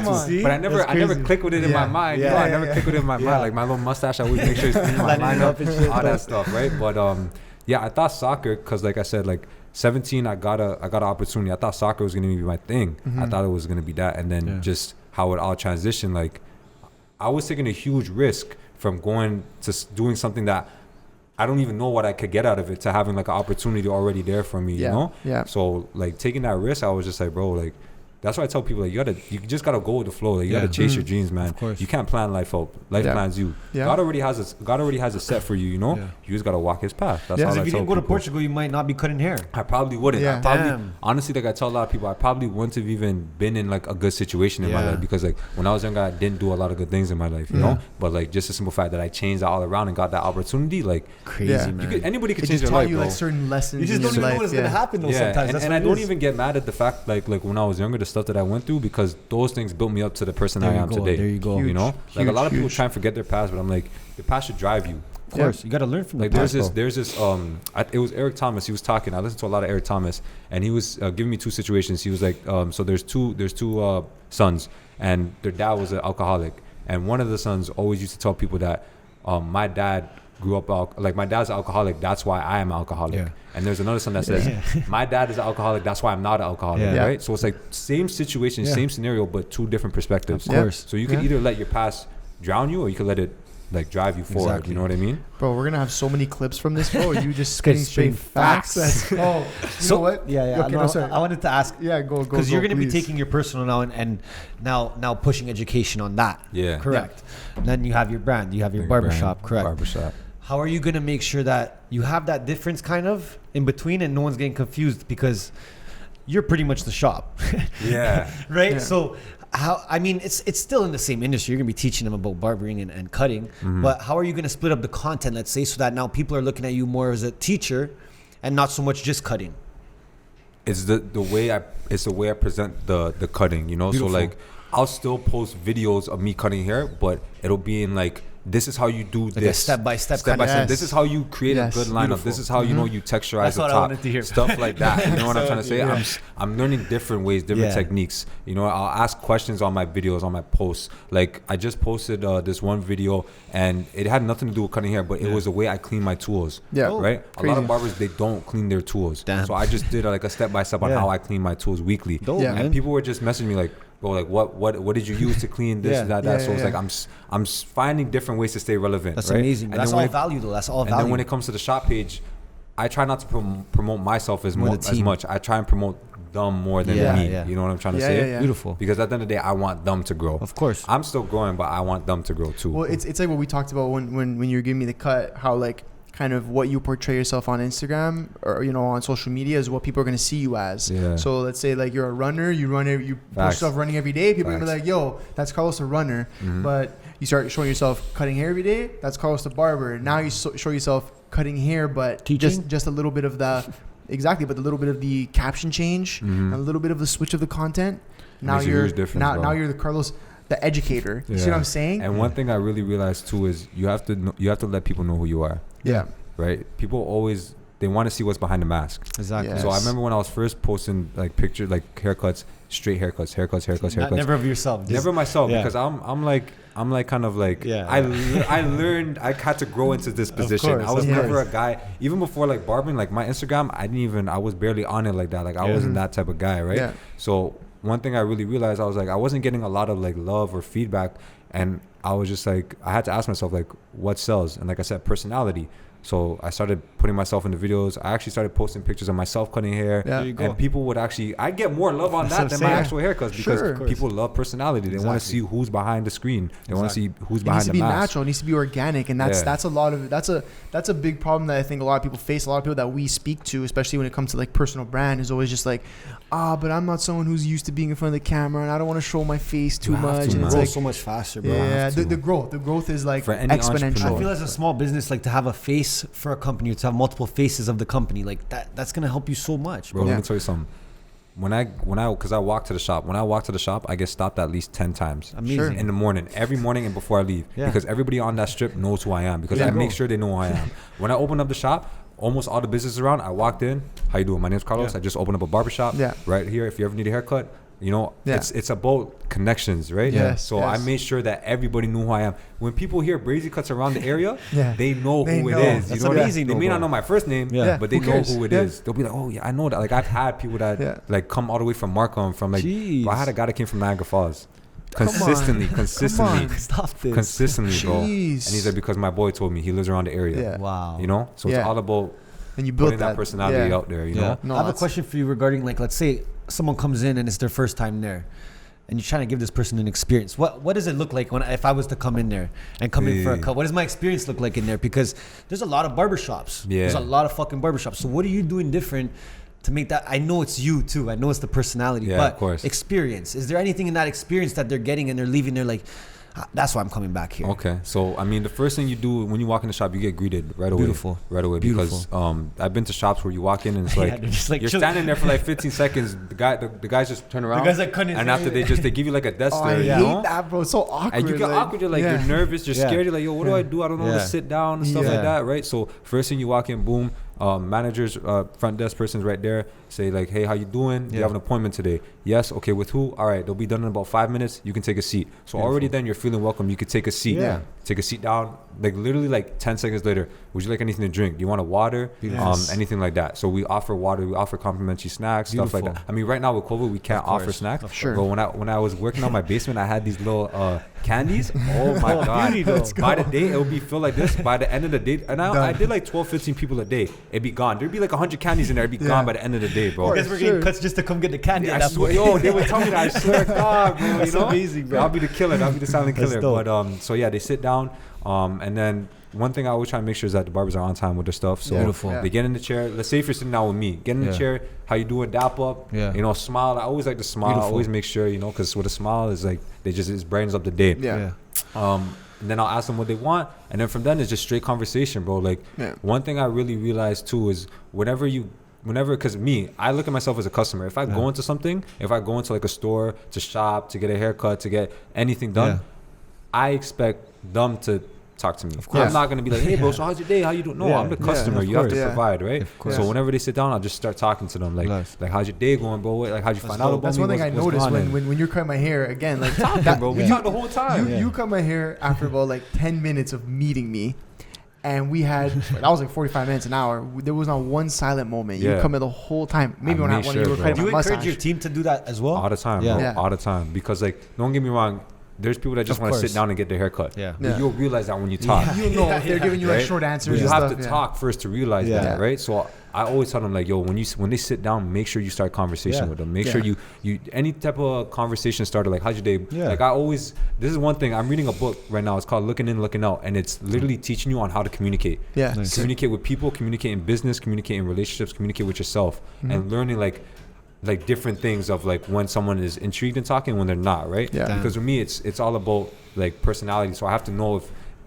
to, but I never click with it in my mind. You know, I never click with it in my mind. Like my little mustache, I always make sure it's clean my mind up, all that stuff, right? But I thought soccer, because like I said, like 17, I got an opportunity. I thought soccer was gonna be my thing. I thought it was gonna be that, and then just how it all transitioned. Like I was taking a huge risk from going to doing something that I don't even know what I could get out of it, to having like an opportunity already there for me, you know? So like taking that risk, I was just like, bro, like that's why I tell people, like you just gotta go with the flow. Like you gotta chase your dreams, man. Of course. You can't plan life out. Life plans you. God already has a set for you, you know? You just gotta walk his path. That's all I tell people. If you didn't go to Portugal, you might not be cutting hair. I probably wouldn't. Honestly, like I tell a lot of people, I probably wouldn't have even been in like a good situation in my life, because like when I was younger, I didn't do a lot of good things in my life, you know? But like just the simple fact that I changed that all around and got that opportunity, like crazy, man. Anybody could change their life, you bro. like certain lessons. You just don't even know what's gonna happen though sometimes. And I don't even get mad at the fact like when I was younger, the stuff that I went through, because those things built me up to the person I am today. There you go. You know, like a lot of people try and forget their past, but I'm like, your past should drive you. Of course, you got to learn from the like past. There's this it was Eric Thomas. He was talking. I listened to a lot of Eric Thomas, and he was giving me 2 situations. He was like, so there's two sons, and their dad was an alcoholic, and one of the sons always used to tell people that my dad grew up like my dad's an alcoholic, that's why I am an alcoholic. And there's another son that says my dad is an alcoholic, that's why I'm not an alcoholic. Right? So it's like same situation, same scenario, but 2 different perspectives. Of course. So you can either let your past drown you, or you can let it like drive you forward. Exactly. You know what I mean? Bro, we're gonna have so many clips from this, bro. You just spitting straight facts. You know what? I wanted to ask. Go. Because you're gonna be taking your personal now and now pushing education on that. Correct. And then you have your brand. You have your barbershop. Correct. Barbershop. How are you going to make sure that you have that difference kind of in between and no one's getting confused, because you're pretty much the shop? Right? So I mean, it's still in the same industry. You're gonna be teaching them about barbering and cutting, but how are you gonna split up the content? Let's say so that now people are looking at you more as a teacher, and not so much just cutting. It's the way I present the cutting. You know, Beautiful. so like I'll still post videos of me cutting hair, but it'll be in like, this is how you do Like a this step-by-step step kind by of- step. Yes. This is how you create Yes. a good lineup. Beautiful. This is how you know you texturize That's the what I top. wanted to hear. Stuff like that. You know what I'm trying to say? Yeah. I'm learning different ways, different Yeah. techniques. You know, I'll ask questions on my videos, on my posts. Like I just posted this one video, and it had nothing to do with cutting hair, but it was the way I clean my tools. Yeah. Oh, Right. A lot crazy. of barbers, they don't clean their tools. Damn. So I just did like a step by step on Yeah. how I clean my tools weekly. Dope, Yeah. man. And people were just messaging me like, bro, like what did you use to clean this, Yeah. that. Yeah, So it's yeah, like yeah. I'm finding different ways to stay relevant. That's right? amazing. And That's then when all value, though. That's all and value. then when it comes to the shop page, I try not to promote myself as More the as team. much. I try and promote them more than Yeah, me. yeah. You know what I'm trying to Yeah, say? yeah, yeah. Beautiful. Because at the end of the day, I want them to grow. Of course. I'm still growing, but I want them to grow too. Well, it's like what we talked about when you were giving me the cut, how like kind of what you portray yourself on Instagram or on social media is what people are going to see you as. Yeah. So let's say like you're a runner, you post Facts. yourself running every day, people are going to be Facts. like, yo, that's Carlos the runner. Mhm. But you start showing yourself cutting hair every day, that's Carlos the barber. Now you show yourself cutting hair, but Teaching? just a little bit of the but a little bit of the caption change, Mhm. a little bit of the switch of the content. Now Makes a you're huge difference, now bro. you're the Carlos, the educator. You see what I'm saying? And one thing I really realized too is you have to let people know who you are. Yeah. Right? People always, they want to see what's behind the mask. Exactly. Yeah. So I Yes. remember when I was first posting like pictures, like haircuts, straight haircuts. Never of yourself. Just, Never myself, yeah. because I'm like kind of like Yeah. I learned, I had to grow into this position. course, I was of never course. a guy, even before like barbering, like my Instagram, I was barely on it like that. Like I Yeah. wasn't that type of guy, right? Yeah. So one thing I really realized, I was like, I wasn't getting a lot of like love or feedback, and I was just like, I had to ask myself like, what sells? And like I said, personality. So I started putting myself in the videos. I actually started posting pictures of myself cutting hair. Yeah. There you go. And people would actually, I get more love on That's that what than I'm my saying. actual haircuts, because Sure. Of course. people love personality. They want to see Exactly. who's behind the screen. They want to see who's It needs behind to the be mask. natural. It needs to be organic, and that's Yeah. a lot of that's a big problem that I think a lot of people face. A lot of people that we speak to, especially when it comes to like personal brand, is always just like, but I'm not someone who's used to being in front of the camera, and I don't want to show my face too You have much. to, And man. it's grow like, so much faster, bro. yeah, have to. the growth is like For any exponential. entrepreneur. I feel as a small business, like to have a face for a company, or to have multiple faces of the company, like that's gonna help you so much, Bro, bro. let me tell you something. Because I walk to the shop. When I walk to the shop, I get stopped at least 10 times. Amazing. Sure. In the morning, every morning and before I leave. Yeah. Because everybody on that strip knows who I am. Because Yeah. I make sure they know who I am. When I open up the shop, almost all the businesses around, I walked in. How you doing? My name's Carlos. Yeah. I just opened up a barbershop Yeah. right here. If you ever need a haircut, Yeah. it's about connections, right? Yes, So I yes. made sure that everybody knew who I am. When people hear Brazy Kuts around the area, Yeah. they know They who know. it is. That's you know amazing, They though, may not bro. know my first name, Yeah. but they Who know cares? who it Yeah. is. They'll be like, oh yeah, I know that. Like I've had people that Yeah. like come all the way from Markham, from like Jeez. I had a guy that came from Niagara Falls. Come on. Consistently, Come consistently, on. Stop this. consistently, bro. And Jeez. he's like, because my boy told me he lives around the area. Yeah. Wow. You know, so Yeah. it's all about And you built putting that personality yeah. out there. You Yeah. know, No, I have a that's- question for you regarding, like, let's say someone comes in and it's their first time there, and you're trying to give this person an experience. What does it look like if I was to come in there and come in for a Yeah. cut? What does my experience look like in there? Because there's a lot of barbershops. Yeah. There's a lot of fucking barbershops. So what are you doing different to make that? I know it's you too. I know it's the personality. Yeah, but of course. experience. Is there anything in that experience that they're getting and they're leaving there like, that's why I'm coming back here? Okay, so I mean, the first thing you do when you walk in the shop, you get greeted right away. Beautiful. Right away. Beautiful. Because I've been to shops where you walk in and it's Yeah, like, they're just like you're chill- standing there for like 15 seconds. The guys just turn around. guy's like cutting his and hair. after they give you like a desk Oh, there. I You hate know? that, bro. It's so awkward. And you get awkward. You're like, yeah. you're nervous. You're Yeah. scared. You're like, yo, what do I do? I don't know where Yeah. to sit down and stuff Yeah. like that, right? So first thing you walk in, boom, managers, front desk person's right there. Say like, hey, how you doing? Do you Yeah. have an appointment today? Yes. Okay, with who? All right, they'll be done in about 5 minutes. You can take a seat. So already then you're feeling welcome. You could take a seat. Yeah. Take a seat down. Like literally like 10 seconds later, would you like anything to drink? Do you want a water? Yes. Anything like that. So we offer water. We offer complimentary snacks, stuff like Beautiful. that. I mean, right now with COVID, we can't offer course. snacks. Of Sure. But when I was working on my basement, I had these little candies. Oh my god! beauty, though. By the day, it would be filled like this. By the end of the day, and I did like 12, 15 people a day. It'd be gone. There'd be like 100 candies in there. It'd be gone by the end of the day, bro. You guys were getting cuts just to come get the candy. I at that swear, point. yo, they would tell me that. I swear to God, bro. That's amazing, bro. I'll be the killer. I'll be the silent That's killer. dope. But so yeah, they sit down, and then one thing I always try to make sure is that the barbers are on time with their stuff. So Beautiful. they get in the chair. Let's say if you're sitting down with me, get in the chair. How you doing? Dap up. Yeah. You know, smile. I always like to smile. Beautiful. I always make sure, you know, because with a smile is like it brightens up the day. Yeah. And then I'll ask them what they want, and then from then it's just straight conversation, bro. Like one thing I really realized too is whenever, because me, I look at myself as a customer. If I go into something, if I go into like a store to shop, to get a haircut, to get anything done, I expect them to talk to me. Of course. I'm not going to be like, hey, bro, so how's your day? How you doing? No, I'm the customer. You have to provide, right? Of course. So whenever they sit down, I'll just start talking to them. Like how's your day going, bro? Like, how'd you find out about me? That's one thing I noticed when you're cutting my hair, again, like, talking, bro. We talk the whole time. You cut my hair after about like 10 minutes of meeting me. And we had, that was like 45 minutes, an hour. There was not one silent moment. You come in the whole time. Maybe when you were cutting my mustache. Do you encourage your team to do that as well? All the time, bro. All the time. Because, like, don't get me wrong, there's people that just want to sit down and get their hair cut. But you'll realize that when you talk. You'll know if they're giving you like short answers. You have to talk first to realize that, right? So I always tell them, like, yo, when they sit down, make sure you start conversation with them. Make sure you any type of conversation starter, like, how's your day? Like, this is one thing. I'm reading a book right now. It's called Looking In, Looking Out. And it's literally teaching you on how to communicate. Communicate with people, communicate in business, communicate in relationships, communicate with yourself. And learning, like different things of like when someone is intrigued in talking, when they're not, right? Because with me, it's all about like personality. So I have to know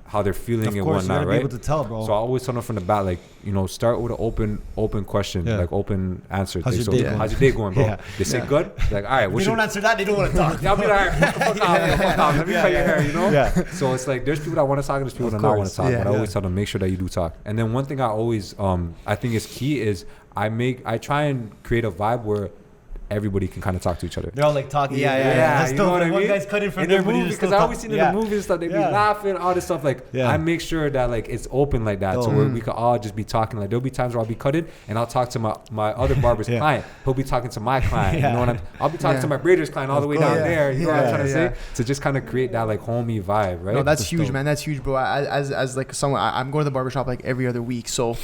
how they're feeling and whatnot, right? Be able to tell, bro. So I always tell them from the bat, like, you know, start with an open question, like open answer. How's your day going, bro? They say good. Like, all right. If they don't answer that, they don't want to talk. I'll be like, fuck off. Let me cut your hair, you know? So it's like there's people that want to talk and there's people that don't want to talk. But I always tell them, make sure that you do talk. And then one thing I always I think is key is I try and create a vibe where everybody can kind of talk to each other. They're all like talking. You know what I mean? One guy's cutting from in the movie, because I always see in the movies and stuff, they be laughing, all this stuff. Like I make sure that like it's open like that, so where we could all just be talking. Like there'll be times where I'll be cutting and I'll talk to my other barber's client. He'll be talking to my client. You know what I'll be talking to my braider's client all the way down there. You know what I'm trying to say? To just kind of create that like homey vibe, right? No, that's huge, man. That's huge, bro. As like someone, I'm going to the barbershop like every other week, so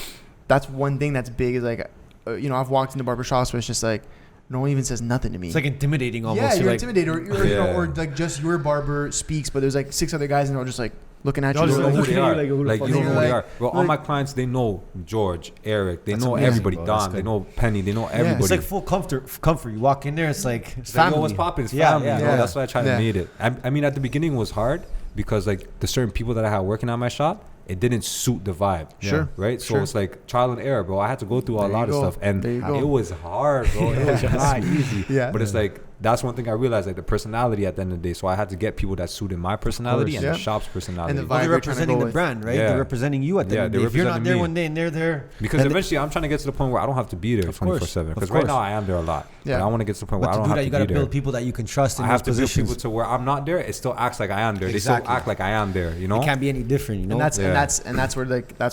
that's one thing that's big. Is like, you know, I've walked into barbershops where it's just like, no one even says nothing to me. It's like intimidating almost. Yeah, you're intimidated. Or like just your barber speaks, but there's like 6 other guys and they're just like looking at you. You don't know who they are. Like you don't know who they are. Well, all my clients, they know George, Eric. They know everybody. Don. They know Penny. They know everybody. It's like full comfort. You walk in there, it's like family. Yo, what's poppin'? It's family. You know? That's why I try to make it. I mean, at the beginning it was hard because like the certain people that I had working at my shop, it didn't suit the vibe. Right? So it's like trial and error, bro. I had to go through a lot of stuff. And it was hard, bro. It was not easy. But it's like, that's one thing I realized, like the personality at the end of the day. So I had to get people that suited my personality and the shop's personality. And they're representing the brand, right? They're representing you at the end of the day. If you're not there one day and they're there. Because eventually I'm trying to get to the point where I don't have to be there 24/7. Because right now I am there a lot. But I want to get to the point where I don't have to be there. You got to build people that you can trust in those positions. I have to build people to where I'm not there. It still acts like I am there. They still act like I am there, you know? It can't be any different, you know? And that's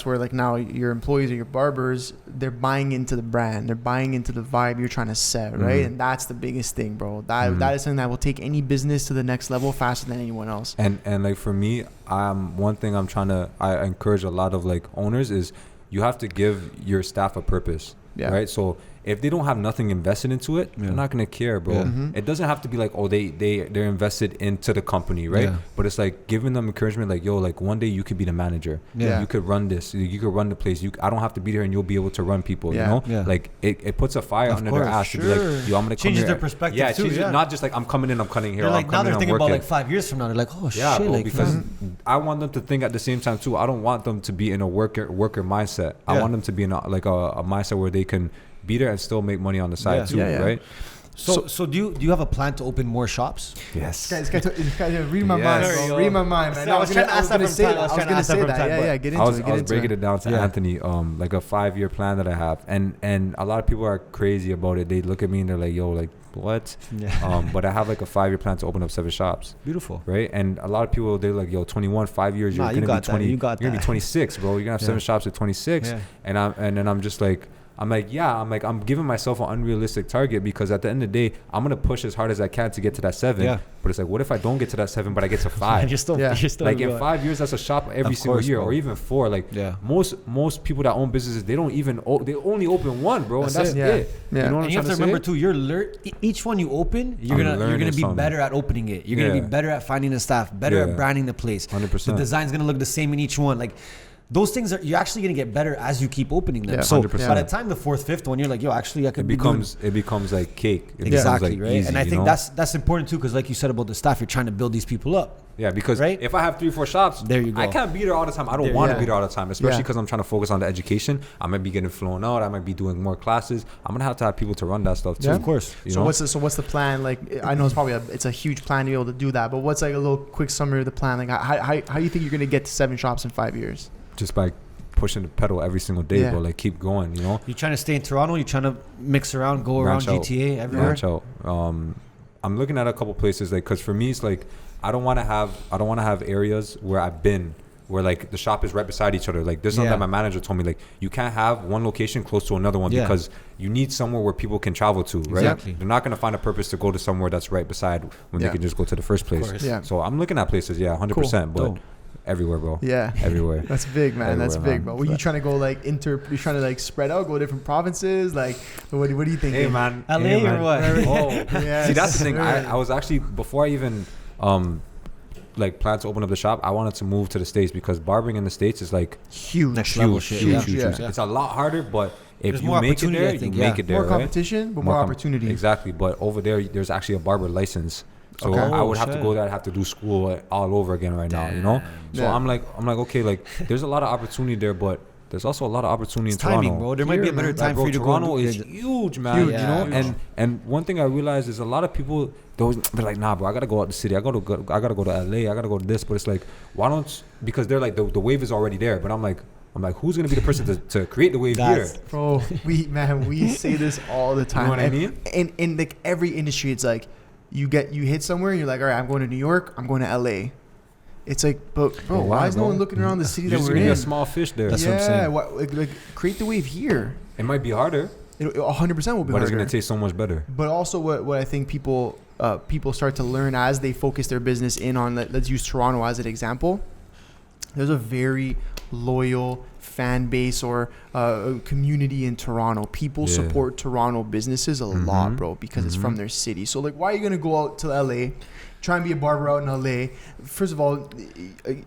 where like now your employees or your barbers, they're buying into the brand. They're buying into the vibe you're trying to set, right? And that's the biggest thing, bro. That is something that will take any business to the next level faster than anyone else. And like for me, one thing I encourage a lot of like owners is you have to give your staff a purpose, right? So if they don't have nothing invested into it, they're not gonna care, bro. It doesn't have to be like, oh, they're invested into the company, right? But it's like giving them encouragement, like, yo, like one day you could be the manager. You could run this. You could run the place. I don't have to be there, and you'll be able to run people. You know, like it puts a fire under their ass to be like, yo, I'm gonna changes their perspective. Yeah, too. Not just like I'm coming in, I'm cutting here. They're like now they're thinking about like 5 years from now. They're like, oh shit, bro, like because I want them to think at the same time too. I don't want them to be in a worker mindset. I want them to be in a mindset where they can be there and still make money on the side too, right? So do you have a plan to open more shops? Yes. This guy read my mind, bro. Read my mind, man. I was going to say that. Yeah, get into it. I was breaking it down to Anthony, like a 5-year plan that I have. And a lot of people are crazy about it. They look at me and they're like, yo, like, what? But I have like a 5-year plan to open up 7 shops. Beautiful. Right? And a lot of people, they're like, yo, 21, 5 years, you're going to be 20. You're going to be 26, bro. You're going to have 7 shops at 26. And then I'm just like, I'm giving myself an unrealistic target because at the end of the day, I'm going to push as hard as I can to get to that 7. But it's like, what if I don't get to that 7, but I get to 5? You're still like in 5 years, that's a shop every single year, or even 4. Like most people that own businesses, they don't even, they only open 1, bro. And that's it. Yeah. You know what and I'm you have to remember too, each one you open, you're gonna be better at opening it. You're gonna be better at finding the staff, better at branding the place. 100%. The design's gonna look the same in each one. Like those things you're actually gonna get better as you keep opening them. Yeah, so 100%. by the time the 4th, 5th one, you're like, yo, actually, I could it becomes like cake. It exactly becomes like right. easy, And I you think know? that's important too, because like you said about the staff, you're trying to build these people up. Yeah, because Right? if I have 3-4 shops, There you go. I can't be there all the time. I don't There want to you be go. there all the time, especially Yeah. because I'm trying to focus on the education. I might be getting flown out. I might be doing more classes. I'm gonna have to have people to run that stuff too. Yeah. Of course. You So know? what's the plan? Like, I know it's probably it's a huge plan to be able to do that, but what's like a little quick summary of the plan? Like, how do you think you're gonna get to 7 shops in 5 years? Just by pushing the pedal every single day, Yeah. bro. Like keep going, you know. You trying to stay in Toronto? You trying to mix around, go Branch around out. GTA everywhere? Branch out. I'm looking at a couple places, like, cause for me it's like I don't want to have areas where I've been where like the shop is right beside each other. Like this is something Yeah. that my manager told me. Like you can't have one location close to another one Yeah. because you need somewhere where people can travel to, right? Exactly. They're not gonna find a purpose to go to somewhere that's right beside when Yeah. they can just go to the first place. course. Yeah. So I'm looking at places, yeah, 100%, but Dope. everywhere, bro. Yeah. Everywhere. That's big, man. That's Everywhere, big, man. bro. Were you trying to go like you trying to like spread out, go different provinces? Like, what do you think? Hey man, LA hey, or man. what? Oh, Yes, see that's the thing. sir. I was actually before I even like planned to open up the shop, I wanted to move to the States because barbering in the States is like Huge. Next level huge, shit, huge, yeah. huge. Yeah. It's a lot harder, but if There's you more make it opportunity, there, I think, you yeah. make it there, More right? competition, but more opportunity. Exactly, but over there, there's actually a barber license. So Okay. I would Oh, have to shit. go there. I'd have to do school all over again right now, you know. So Yeah. I'm like, okay, like there's a lot of opportunity there, but there's also a lot of opportunity It's in timing, Toronto. bro. There might be a Here, better man. time Like, bro, for you to Toronto go. is huge, man. Huge, you yeah, know, huge. and one thing I realized is a lot of people they're like, nah, bro, I gotta go out the city. I gotta go to LA. I gotta go to this. But it's like, why don't? Because they're like the wave is already there. But I'm like, who's gonna be the person to create the wave here? Bro, we say this all the time. You know what I And- mean? And in like every industry, it's like you hit somewhere and you're like, all right, I'm going to New York, I'm going to LA. It's like, but bro, Well, why why, is no bro? one looking around the city You're that just we're gonna be in? a small fish there. That's what I'm saying. like create the wave here. It might be harder, It 100% will be but harder. it's gonna taste so much better. But also, what I think people start to learn as they focus their business in on, let's use Toronto as an example. There's a very loyal fan base or community in Toronto. People Yeah. support Toronto businesses a lot, bro, because it's from their city. So like, why are you gonna go out to LA, try and be a barber out in LA? First of all,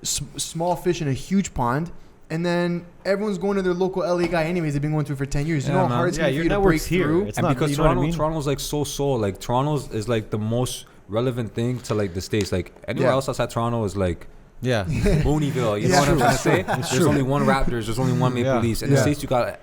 small fish in a huge pond. And then everyone's going to their local LA guy anyways. They've been going through it for 10 years. You Yeah, know how man. hard it's Yeah, going to your be to break network's here. through? It's And not, because you know what I Toronto, mean? Toronto's like so like Toronto's is like the most relevant thing to like the States. Like anywhere Yeah. else outside Toronto is like Yeah. Booneyville. You know Yeah. what I'm trying to say? There's true. only one Raptors. There's only one Maple Yeah. Leafs. In Yeah. the States, you got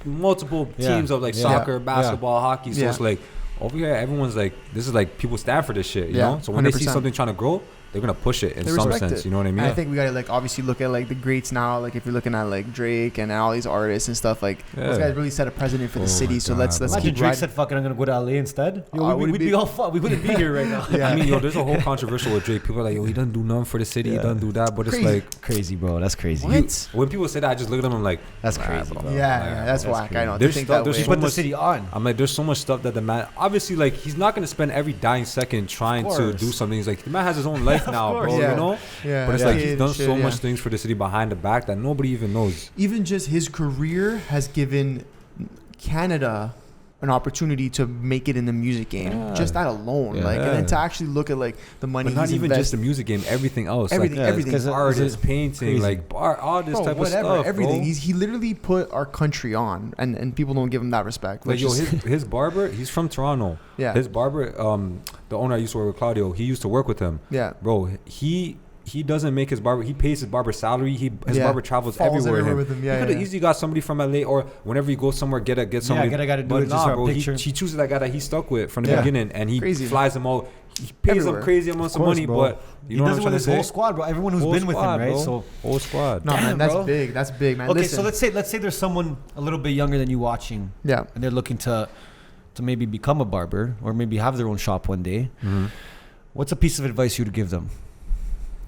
multiple Yeah. teams of like Yeah. soccer, Yeah. basketball, hockey. So Yeah. it's like over here, everyone's like, this is like people stand for this shit. You Yeah, know. So when they see 100%. something trying to grow, they're gonna push it in They some respect sense. it. You know what I mean? And I think we gotta like obviously look at like the greats now. Like if you're looking at like Drake and all these artists and stuff, like those Yeah. guys really set a precedent for the Oh city. my So God, let's bro. Imagine keep Drake riding. said, "Fucking, I'm gonna go to LA instead." Yo, we'd we'd be- be all fucked. We wouldn't be here right now. Yeah. I mean, yo, there's a whole controversial with Drake. People are like, yo, he doesn't do nothing for the city. He Yeah. doesn't do that. But it's Crazy. like, Crazy, bro. That's crazy. What? when people say that, I just look at them. I'm like, That's nah, crazy, bro. bro. Yeah, that's that's whack. I crazy. know. There's They think stuff- that there's way. so Put the much- city on. I'm like, there's so much stuff that the man, obviously, like, he's not gonna spend every dying second trying to course. do something. He's like, the man has his own life now, course. bro. Yeah. You know. Yeah, But it's yeah. like he's done Shit, so yeah. much things for the city behind the back that nobody even knows. Even just his career has given Canada an opportunity to make it in the music game. Yeah. Just that alone, like, and then to actually look at like the money But not he's even just the invested. music game, everything else. Everything, like, everything. 'cause artists, painting, crazy. like bar, all this Bro, type whatever, of stuff. everything. Bro. He literally put our country on, and people don't give him that respect. Like which yo, is- his barber, he's from Toronto. Yeah. His barber, the owner I used to work with, Claudio, he used to work with him. yeah. Bro, he doesn't make his barber. He pays his barber salary. His Yeah. barber travels Falls everywhere with him. Yeah, he could have yeah. easily got somebody from LA, or whenever you go somewhere, get somebody. gotta do but it just nah, for a bro. He picture. chooses that guy that he stuck with from the Yeah. beginning, and he Crazy. flies them out. He pays Everywhere. them crazy amounts of course, money, bro. but you He know what does I'm it trying with to his whole say. squad, bro. Everyone who's Whole been with him, squad, right? bro. So Whole squad. No, man, Damn, that's bro. big. That's big, man. okay, Listen. so let's say there's someone a little bit younger than you watching, Yeah. and they're looking to maybe become a barber or maybe have their own shop one day. Mhm. What's a piece of advice you would give them?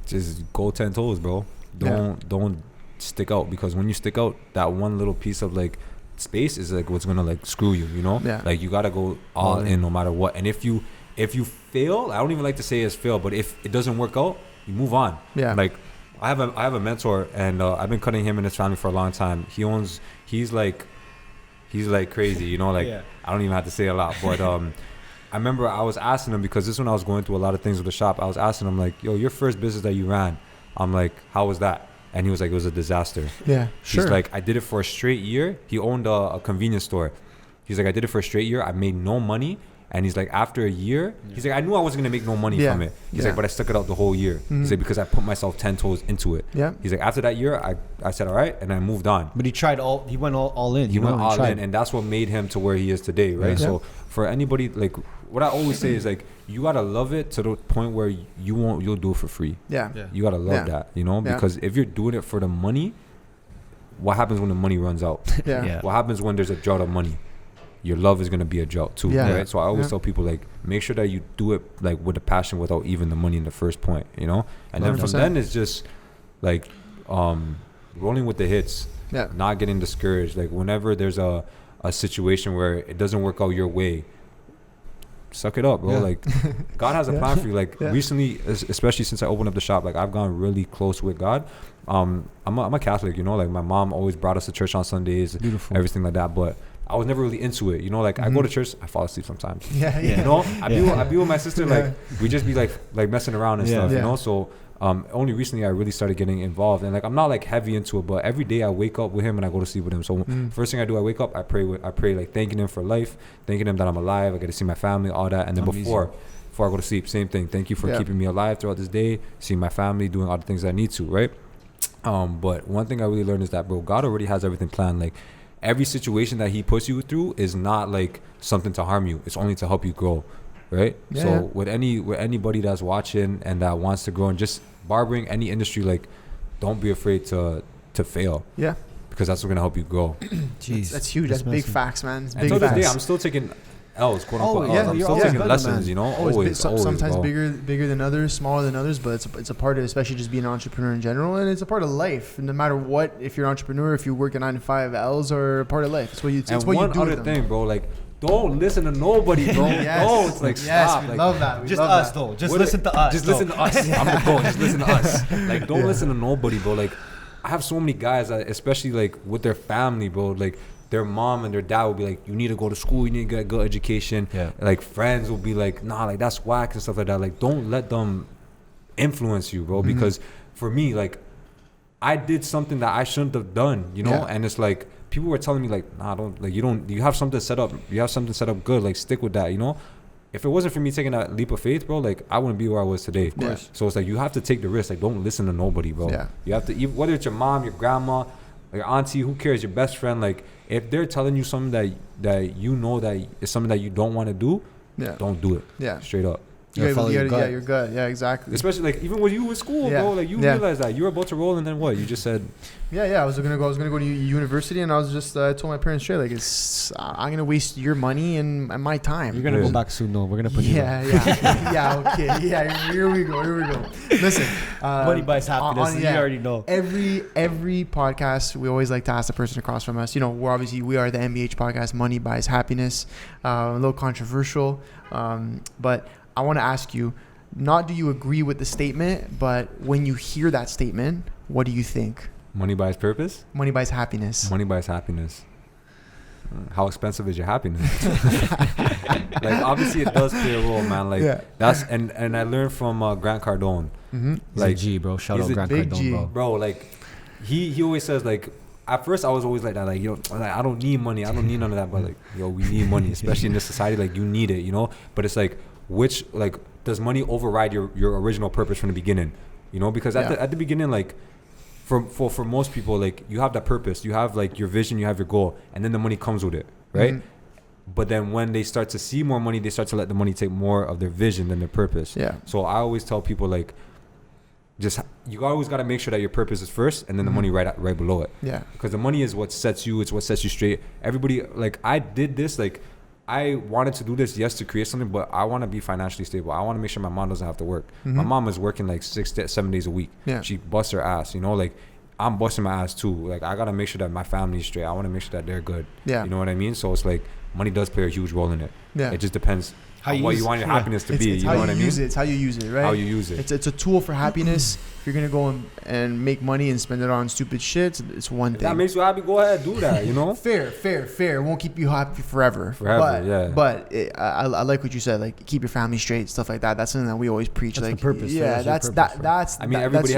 Just go 10 toes, bro. Don't stick out, because when you stick out, that one little piece of like space is like what's gonna like screw you. You know, Yeah. like you gotta go all in no matter what. And if you fail, I don't even like to say it's fail, but if it doesn't work out, you move on. Yeah. Like I have a mentor, and I've been cutting him and his family for a long time. He's like crazy. You know, like Yeah. I don't even have to say a lot, but I remember I was asking him, because this is when I was going through a lot of things with the shop. I was asking him like, yo, your first business that you ran, I'm like, how was that? And he was like, it was a disaster. Yeah, sure. He's like, I did it for a straight year. He owned a convenience store. He's like, I did it for a straight year. I made no money. And he's like, after a year, he's like, I knew I wasn't going to make no money from it. He's like, but I stuck it out the whole year. He's like, because I put myself 10 toes into it. Yeah. He's like, after that year, I said, all right. And I moved on. But he went all in. He went all in. And that's what made him to where he is today, right? Yeah. So for anybody, like, what I always say is like, you got to love it to the point where you'll do it for free. Yeah. You got to love that, you know, because if you're doing it for the money, what happens when the money runs out? What happens when there's a drought of money? Your love is going to be a drought too, right? So I always tell people, like, make sure that you do it like with a passion without even the money in the first point, you know? And then 100%. From then it's just like rolling with the hits, not getting discouraged. Like whenever there's a situation where it doesn't work out your way, suck it up, bro. Like God has a plan for you. Like recently, especially since I opened up the shop, like I've gone really close with God. I'm a Catholic, you know, like my mom always brought us to church on Sundays, everything like that, but I was never really into it, you know, like I go to church, I fall asleep sometimes. You know, I be with my sister, like we just be like messing around and stuff, you know. So only recently I really started getting involved, and like I'm not like heavy into it, but every day I wake up with him and I go to sleep with him. So first thing I do, I wake up, I pray like thanking him for life, thanking him that I'm alive, I get to see my family, all that. And then before I go to sleep, same thing, thank you for keeping me alive throughout this day, seeing my family, doing all the things I need to, right? But one thing I really learned is that, bro, God already has everything planned. Like every situation that he puts you through is not like something to harm you. It's only to help you grow, right? So with anybody that's watching and that wants to grow in just barbering, any industry, like don't be afraid to fail. Yeah. Because that's what's gonna help you grow. Jeez, that's huge. That's big facts, man. It's big until facts. this day, I'm still taking L's, quote unquote. I'm still taking lessons, you know. Always, sometimes bro. bigger than others, smaller than others, but it's a part of, especially just being an entrepreneur in general, and it's a part of life. No matter what, if you're an entrepreneur, if you work a 9 to 5, L's are a part of life. It's what you. It's what you do. And one other thing, bro, like don't listen to nobody, bro. No, it's like stop. We like, love that. Just us, though. Just listen to us. Just listen to us. I'm the goal. Just listen to us. Like don't listen to nobody, bro. Like I have so many guys that, especially like with their family, bro, like their mom and their dad will be like, you need to go to school, you need to get a good education. Like friends will be like, nah, like that's whack and stuff like that. Like don't let them influence you, bro. Because for me, like I did something that I shouldn't have done, you know. And it's like people were telling me like, nah, don't, like you have something set up good, like stick with that, you know. If it wasn't for me taking that leap of faith, bro, like I wouldn't be where I was today. Of course. So it's like you have to take the risk. Like don't listen to nobody, bro. You have to, whether it's your mom, your grandma, your auntie, who cares, your best friend, like if they're telling you something that you know that is something that you don't want to do, don't do it. Straight up. Your gut. Yeah, exactly. Especially like even when you were in school, bro, like you realize that you were about to roll, and then what? You just said, I was gonna go to university, and I was just I told my parents straight, like I'm gonna waste your money and my time. You're gonna go back soon, though. We're gonna put you. Okay. Here we go. Listen, money buys happiness. You already know. Every podcast, we always like to ask the person across from us. You know, we are the MBH podcast. Money buys happiness. A little controversial, but I want to ask you, not do you agree with the statement, but when you hear that statement, what do you think? Money buys purpose? Money buys happiness. Money buys happiness. How expensive is your happiness? Like obviously it does play a role, man. Like that's and I learned from Grant Cardone. Like G, bro. Shout out Grant Cardone, bro. Like he always says like. At first, I was always like that, like, yo, like, I don't need money. I don't need none of that. But, like, yo, we need money, especially in this society. Like, you need it, you know? But it's like, does money override your original purpose from the beginning? You know? Because at the beginning, like, for most people, like, you have that purpose. You have, like, your vision, you have your goal. And then the money comes with it, right? But then when they start to see more money, they start to let the money take more of their vision than their purpose. So I always tell people, like, you always got to make sure that your purpose is first and then the money right below it. Because the money is what sets you, it's what sets you straight. Everybody, like I did this, like I wanted to do this, to create something, but I want to be financially stable. I want to make sure my mom doesn't have to work. My mom is working like 6 to 7 days a week. She busts her ass, you know, like I'm busting my ass too. Like I got to make sure that my family's straight. I want to make sure that they're good. You know what I mean? So it's like money does play a huge role in it. It just depends what you want your happiness to be. It's You how know what I mean? Use it. It's how you use it, right? How you use it. It's a tool for happiness. If you're gonna go and make money and spend it on stupid shit, it's one If thing. that makes you happy, go ahead, do that. You know. Fair. It won't keep you happy forever. Yeah. But I like what you said. Like keep your family straight, stuff like that. That's something that we always preach. That's like the purpose. Yeah, that's. I mean, everybody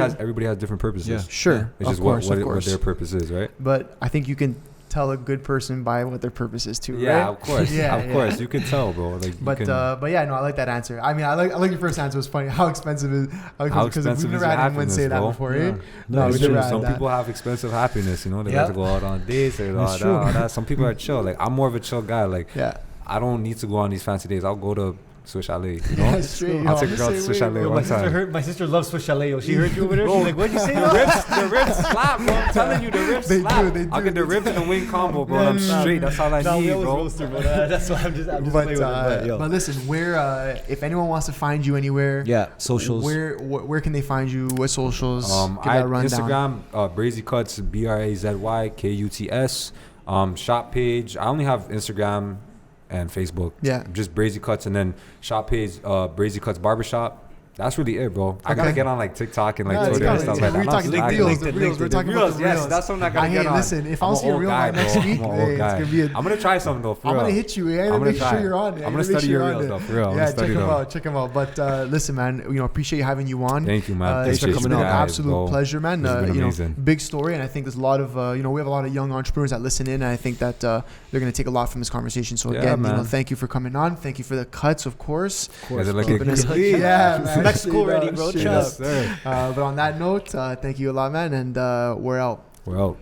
has different purposes. Yeah. Sure. It's just what their purpose is, right? But I think you can tell a good person by what their purpose is too. Yeah, right? of course. Of course, you can tell, bro. Like, but yeah, no, I like that answer. I mean, I like your first answer. It was funny. How expensive is? Because we've never had anyone say that before, eh? No, we never had some that. people have expensive happiness. You know, they like to go out on dates or all that. Some people are chill. Like I'm more of a chill guy. Like I don't need to go on these fancy days. I'll go to Swiss Chalet, you know? Yeah, straight, I'll take a girl to Swiss Chalet one time. My sister loves Swiss Chalet. She heard you over there. She's like, what'd you say? The ribs slap, bro. I'm telling you, the ribs slap. They do. I'll get the ribs and the wing combo, bro. I'm straight. That's all I need, bro. That's why I'm just playing with it. But listen, where if anyone wants to find you anywhere, socials. Where can they find you? What socials? Give that rundown. Instagram, Brazy Kuts, BrazyKuts. Shop page. I only have Instagram and Facebook. Yeah. Just Brazy Kuts, and then shop page, Brazy Kuts Barbershop. That's really it, bro. I gotta get on like TikTok and like Twitter and stuff like that. We're talking the reels. We're talking about the reels. Yes, that's something I gotta get on. Listen, if I don't see a reel next week, it's gonna be. I'm gonna try something though. I'm gonna hit you. I'm gonna make sure you're on it. I'm gonna study your reels though, for real. Yeah, check them out. But listen, man, appreciate having you on. Thank you, man. Thanks for coming on. Absolute pleasure, man. Amazing. Big story, and I think there's a lot of we have a lot of young entrepreneurs that listen in, and I think that they're gonna take a lot from this conversation. So again, thank you for coming on. Thank you for the cuts, of course. Yeah, man. Mexico ready, bro. Yes, sir. But on that note, thank you a lot, man, and we're out. We're out.